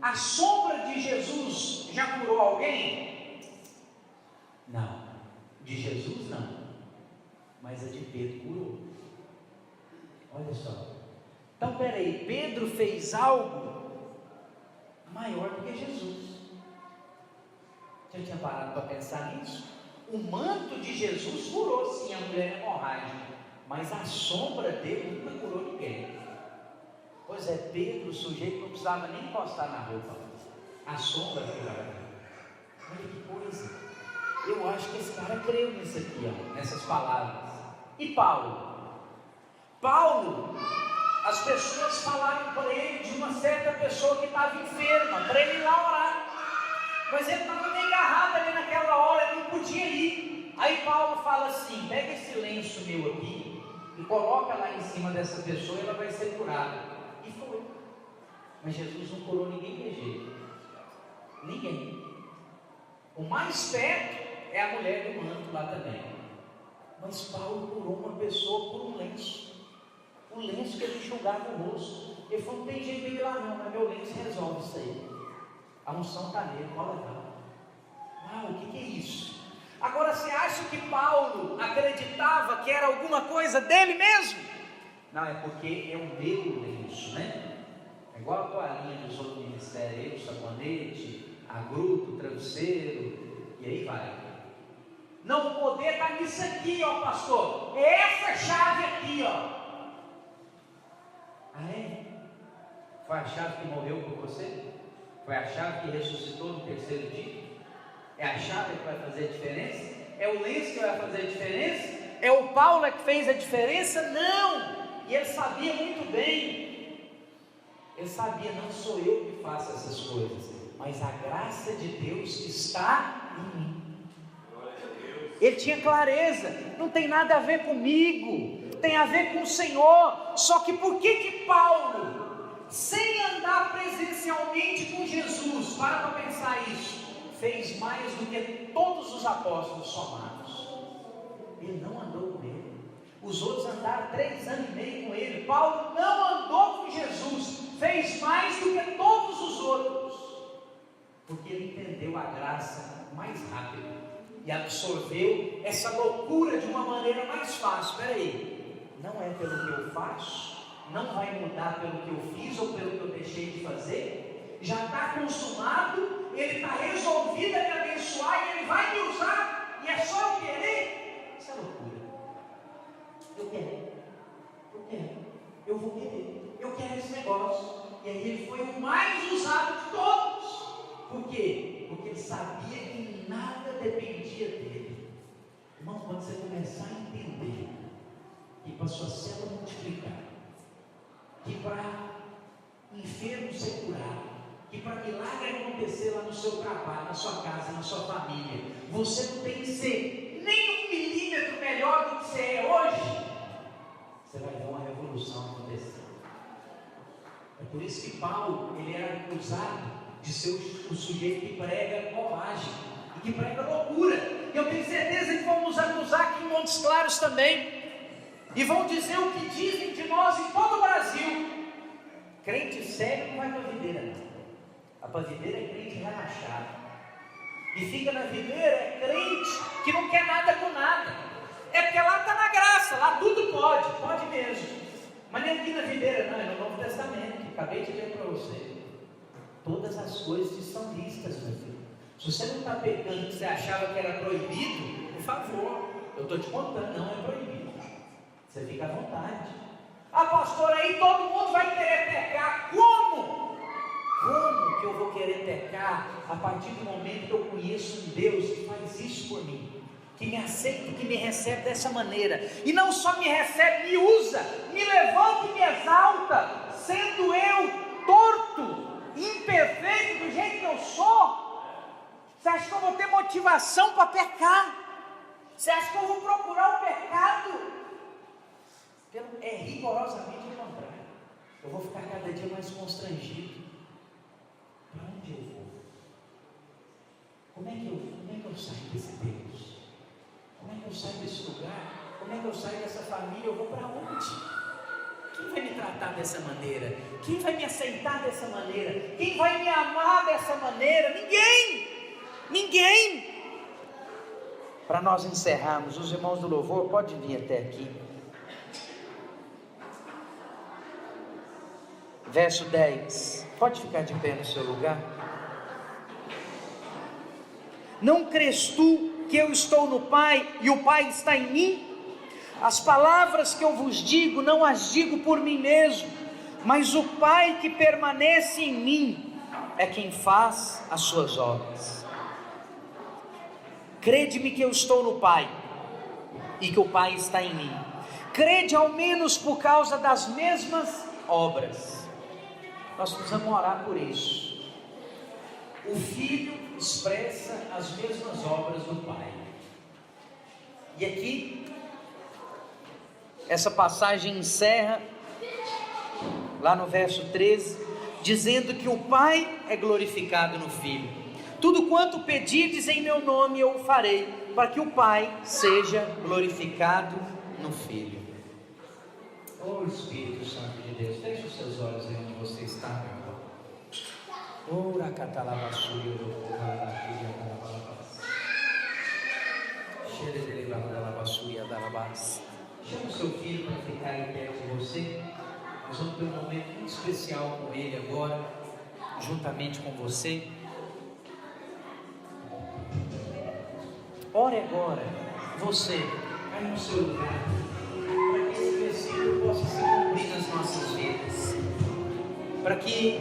A sombra de Jesus já curou alguém? Não. De Jesus não. Mas a de Pedro curou. Olha só. Então peraí, Pedro fez algo maior do que Jesus. Você tinha parado para pensar nisso? O manto de Jesus curou sim a mulher hemorrágica, mas a sombra dele nunca curou ninguém. Pois é, Pedro, o sujeito não precisava nem encostar na roupa, a sombra curava. Olha que coisa. Eu acho que esse cara creu nisso aqui, ó, nessas palavras. E Paulo? Paulo, as pessoas falaram para ele de uma certa pessoa que estava enferma, para ele ir lá orar. Mas ele estava meio agarrado ali naquela hora, ele não podia ir. Aí Paulo fala assim, pega esse lenço meu aqui e coloca lá em cima dessa pessoa e ela vai ser curada. E foi. Mas Jesus não curou ninguém de jeito. Ninguém. O mais perto é a mulher do manto lá também. Mas Paulo curou uma pessoa por um lenço. O lenço que ele enxugava o rosto. Ele falou, não tem jeito de ir lá não, mas meu lenço resolve isso aí. A unção está nele, pode levar. Uau, o que é isso? Agora você acha que Paulo acreditava que era alguma coisa dele mesmo? Não, é porque é o meu lenço, né? É igual a toalhinha dos outros ministérios, o sabonete, a gruta, o travesseiro, e aí vai. Não, o poder está nisso aqui, ó pastor. É essa chave aqui, ó. Ah, é? Foi a chave que morreu por você? Foi a chave que ressuscitou no terceiro dia? É a chave que vai fazer a diferença? É o lenço que vai fazer a diferença? É o Paulo que fez a diferença? Não! E ele sabia muito bem. Ele sabia, não sou eu que faço essas coisas, mas a graça de Deus está em mim. Ele tinha clareza, não tem nada a ver comigo, tem a ver com o Senhor. Só que por que Paulo, sem andar presencialmente com Jesus, para pensar isso, fez mais do que todos os apóstolos somados? Ele não andou com ele. Os outros andaram 3 anos e meio com ele. Paulo não andou com Jesus, fez mais do que todos os outros, porque ele entendeu a graça mais rápido e absorveu essa loucura de uma maneira mais fácil. Espera aí, não é pelo que eu faço, não vai mudar pelo que eu fiz ou pelo que eu deixei de fazer. Já está consumado, ele está resolvido a me abençoar e ele vai me usar, e é só eu querer. Isso é loucura. Eu vou querer, eu quero esse negócio. E aí ele foi o mais usado de todos. Por quê? Porque ele sabia que nada dependia dele. Irmão, quando você começar a entender que para sua célula multiplicar, que para enfermo ser curado, que para milagre acontecer lá no seu trabalho, na sua casa, na sua família, você não tem que ser nem 1 milímetro melhor do que você é hoje, você vai ver uma revolução acontecer. É por isso que Paulo, ele era acusado de ser o sujeito que prega bobagem e que prega loucura. E eu tenho certeza que vão nos acusar aqui em Montes Claros também, e vão dizer o que dizem de nós em todo o Brasil. Crente sério não vai para a videira, não. A para a videira é crente relaxado, e fica na videira é crente que não quer nada com nada. É porque lá está na graça, lá tudo pode mesmo. Mas nem aqui na videira, não, é no Novo Testamento. Acabei de ler para você. Todas as coisas te são listas, meu filho. Se você não está pecando que você achava que era proibido, por favor, eu estou te contando, não é proibido. Você fica à vontade. Ah, pastor, aí todo mundo vai querer pecar. Como? Como que eu vou querer pecar a partir do momento que eu conheço um Deus que faz isso por mim? Que me aceita, que me recebe dessa maneira, e não só me recebe, me usa, me levanta e me exalta, sendo eu torto, imperfeito do jeito que eu sou. Você acha que eu vou ter motivação para pecar? Você acha que eu vou procurar o pecado? É rigorosamente o contrário. Eu vou ficar cada dia mais constrangido. Para onde eu vou? Como é que eu saio desse Deus? Como é que eu saio desse lugar? Como é que eu saio dessa família? Eu vou para onde? Quem vai me tratar dessa maneira? Quem vai me aceitar dessa maneira? Quem vai me amar dessa maneira? Ninguém! Para nós encerrarmos, os irmãos do louvor podem vir até aqui. Verso 10. Pode ficar de pé no seu lugar. Não crês tu que eu estou no Pai e o Pai está em mim? As palavras que eu vos digo, não as digo por mim mesmo, mas o Pai que permanece em mim é quem faz as suas obras. Crede-me que eu estou no Pai e que o Pai está em mim. Crede ao menos por causa das mesmas obras. Nós precisamos orar por isso. O Filho expressa as mesmas obras do Pai. E aqui, essa passagem encerra, lá no verso 13, dizendo que o Pai é glorificado no Filho. Tudo quanto pedirdes em meu nome eu o farei, para que o Pai seja glorificado no Filho. Oh Espírito Santo de Deus, feche os seus olhos aí onde você está, meu irmão. Ora catalabassuia do calabassuia dalabas. Xeredelebadalabassuia dalabas. Chama o seu filho para ficar aí perto de você. Nós vamos ter um momento muito especial com ele agora, juntamente com você. Ore agora, você, aí no seu lugar, para que esse versículo possa se cumprir nas nossas vidas, para que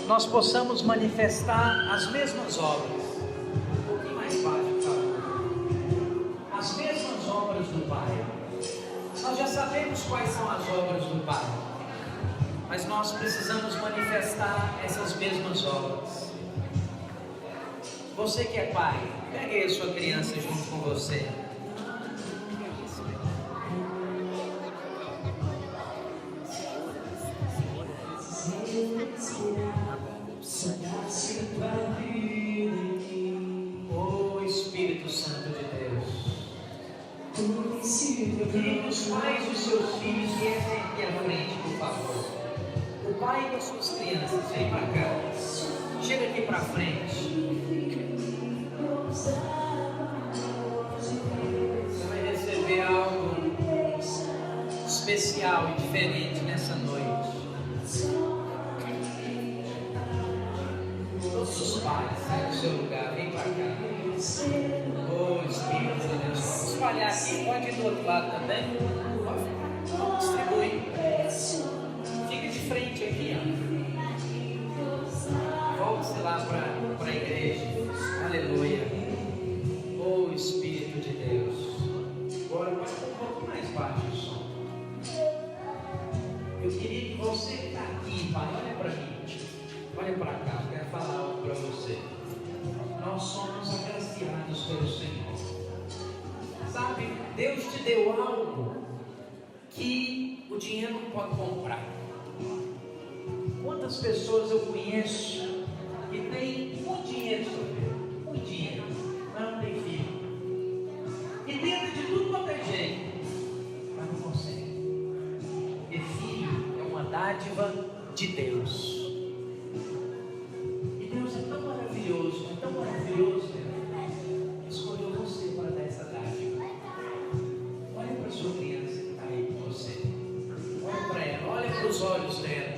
nós possamos manifestar as mesmas obras. Um pouquinho mais baixo, por favor. As mesmas obras do Pai. Nós já sabemos quais são as obras do Pai, mas nós precisamos manifestar essas mesmas obras. Você que é pai, pegue aí a sua criança junto com você. Oh Espírito Santo de Deus, eu queria que os pais dos seus filhos viessem aqui à frente, por favor. O pai das suas crianças, vem para cá. Chega aqui para frente. Você vai receber algo especial e diferente nessa noite. Todos os pais, sai do seu lugar, vem para cá. Oh Espírito de Deus, vamos espalhar aqui, pode ir do outro lado também. Vamos distribuir. Fica de frente aqui, ó. Volte-se lá para a igreja. Aleluia. Oh Espírito de Deus. Agora vai um pouco mais baixo o som. Eu queria que você que está aqui, pai, olha para mim. Olha para cá, eu quero falar algo para você. Nós somos agraciados pelo Senhor. Sabe, Deus te deu algo que o dinheiro não pode comprar. Quantas pessoas eu conheço que tem muito dinheiro, muito dinheiro, mas não tem filho. E tenta de tudo quanto é jeito, mas não consegue. Porque filho é uma dádiva de Deus. E Deus é tão maravilhoso, que escolheu você para dar essa dádiva. Olha para a sua criança que está aí com você. Olha para ela, olha para os olhos dela.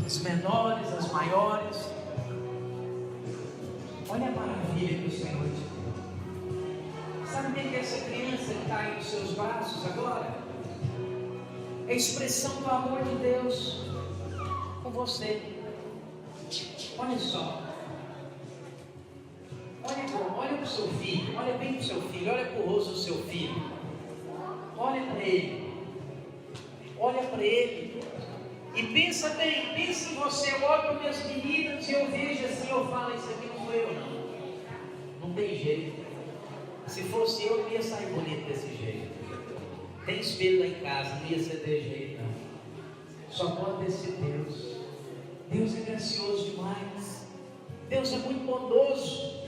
As menores, as maiores. Olha a maravilha que o Senhor te deu. Sabe o que é essa criança que está aí nos seus braços agora? É a expressão do amor de Deus com você. Olha só. Olha para o seu filho. Olha bem para o seu filho. Olha para o rosto do seu filho. Olha para ele. Olha para ele. E pensa bem, pensa em você. Eu olho para minhas meninas e eu vejo assim, eu falo, isso aqui não sou eu não. Não tem jeito. Se fosse eu, não ia sair bonito desse jeito. Tem espelho lá em casa, não ia ser desse jeito não. Só pode ter esse Deus. Deus é gracioso demais. Deus é muito bondoso.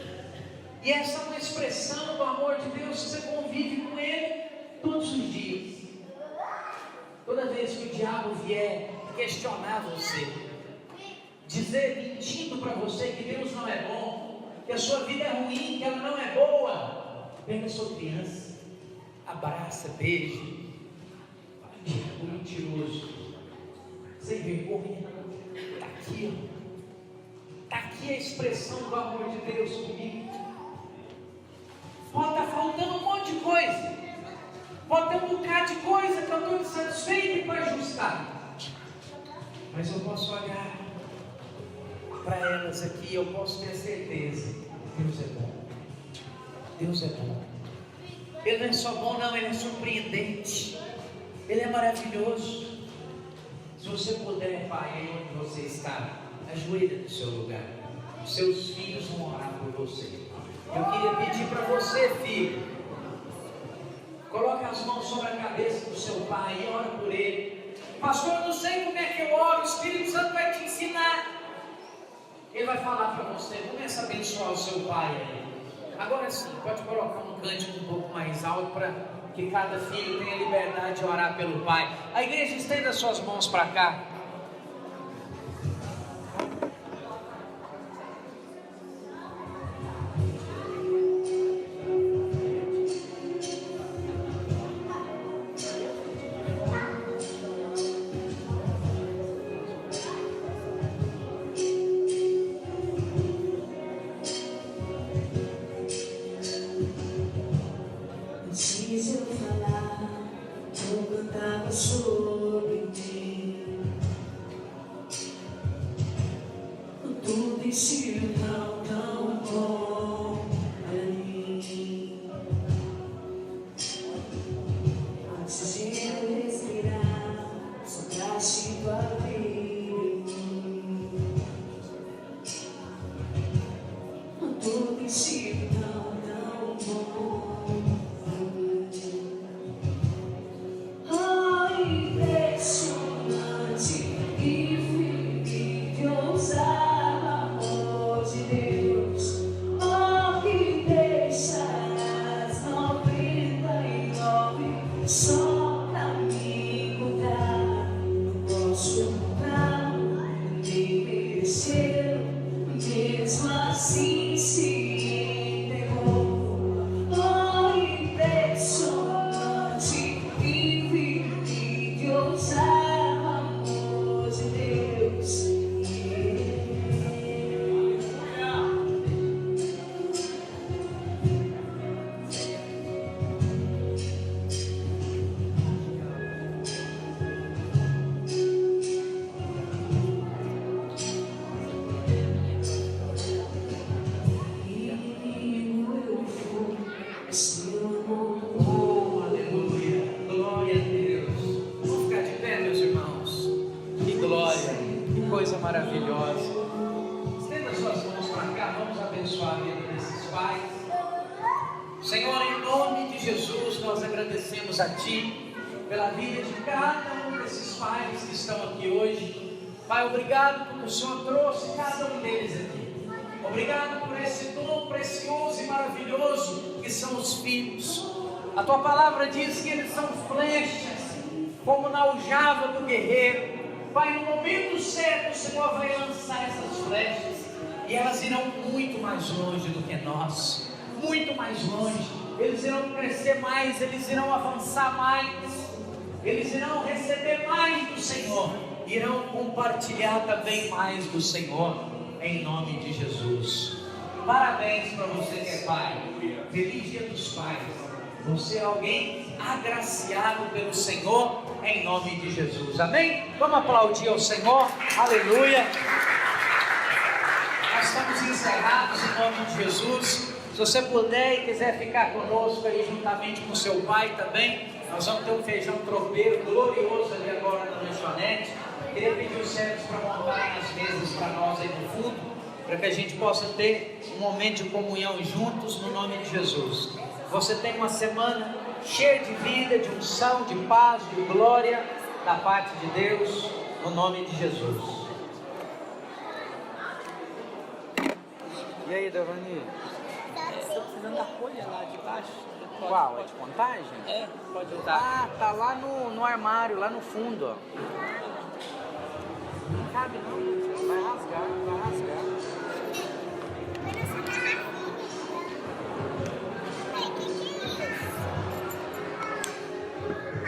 E essa é uma expressão do amor de Deus. Você convive com Ele todos os dias. Toda vez que o diabo vier questionar você, dizer mentindo para você que Deus não é bom, que a sua vida é ruim, que ela não é boa, pega a sua criança, abraça, beija, o mentiroso, sem vergonha, está aqui, está aqui a expressão do amor de Deus comigo. Pode estar faltando um monte de coisa, pode ter um bocado de coisa que eu estou insatisfeito para ajustar. Mas eu posso olhar para elas aqui, eu posso ter certeza. Deus é bom. Deus é bom. Ele não é só bom, não, Ele é surpreendente. Ele é maravilhoso. Se você puder, pai, aí onde você está, ajoelha no seu lugar. Os seus filhos vão orar por você. Eu queria pedir para você, filho, coloque as mãos sobre a cabeça do seu pai e ora por ele. Pastor, eu não sei como é que eu oro, o Espírito Santo vai te ensinar. Ele vai falar para você. Começa a abençoar o seu pai aí. Agora sim, pode colocar um cântico um pouco mais alto para que cada filho tenha liberdade de orar pelo pai. A igreja estenda suas mãos para cá. tem sido tão, tão bom pra mim. Antes de eu respirar, sopraste tua vida em mim. Tudo tem sido tão, tão bom pra mim. Oh, impressionante, infinito, ousado amor de Deus. Oh, que deixas 99 só pra me encontrar. Não posso encontrar, nem merecer, mesmo assim se entregou. Oh, impressionante, infinito, ousado amor de Deus. Oh, aleluia, glória a Deus. Vamos ficar de pé, meus irmãos. Que glória, que coisa maravilhosa. Estenda suas mãos para cá, vamos abençoar a vida desses pais. Senhor, em nome de Jesus, nós agradecemos a Ti pela vida de cada um desses pais que estão aqui hoje. Pai, obrigado porque o Senhor trouxe cada um deles aqui. Obrigado por esse dom precioso e maravilhoso que são os filhos. A Tua palavra diz que eles são flechas, como na aljava do guerreiro. Pai, no momento certo o Senhor vai lançar essas flechas e elas irão muito mais longe do que nós. Muito mais longe. Eles irão crescer mais, eles irão avançar mais, eles irão receber mais do Senhor, irão compartilhar também mais do Senhor, em nome de Jesus. Parabéns para você que é pai. Feliz Dia dos Pais. Você é alguém agraciado pelo Senhor, em nome de Jesus. Amém? Vamos aplaudir ao Senhor. Aleluia. Nós estamos encerrados em nome de Jesus. Se você puder e quiser ficar conosco aí juntamente com seu pai também, nós vamos ter um feijão tropeiro glorioso ali agora na lanchonete. Queria pedir os servos para montarem as mesas para nós aí no fundo, para que a gente possa ter um momento de comunhão juntos no nome de Jesus. Você tem uma semana cheia de vida, de unção, de paz, de glória da parte de Deus, no nome de Jesus. E aí, Davani? Estou precisando da folha lá de baixo. Qual? É de contagem? É, pode usar. Ah, tá lá no armário, lá no fundo, ó. Não cabe não.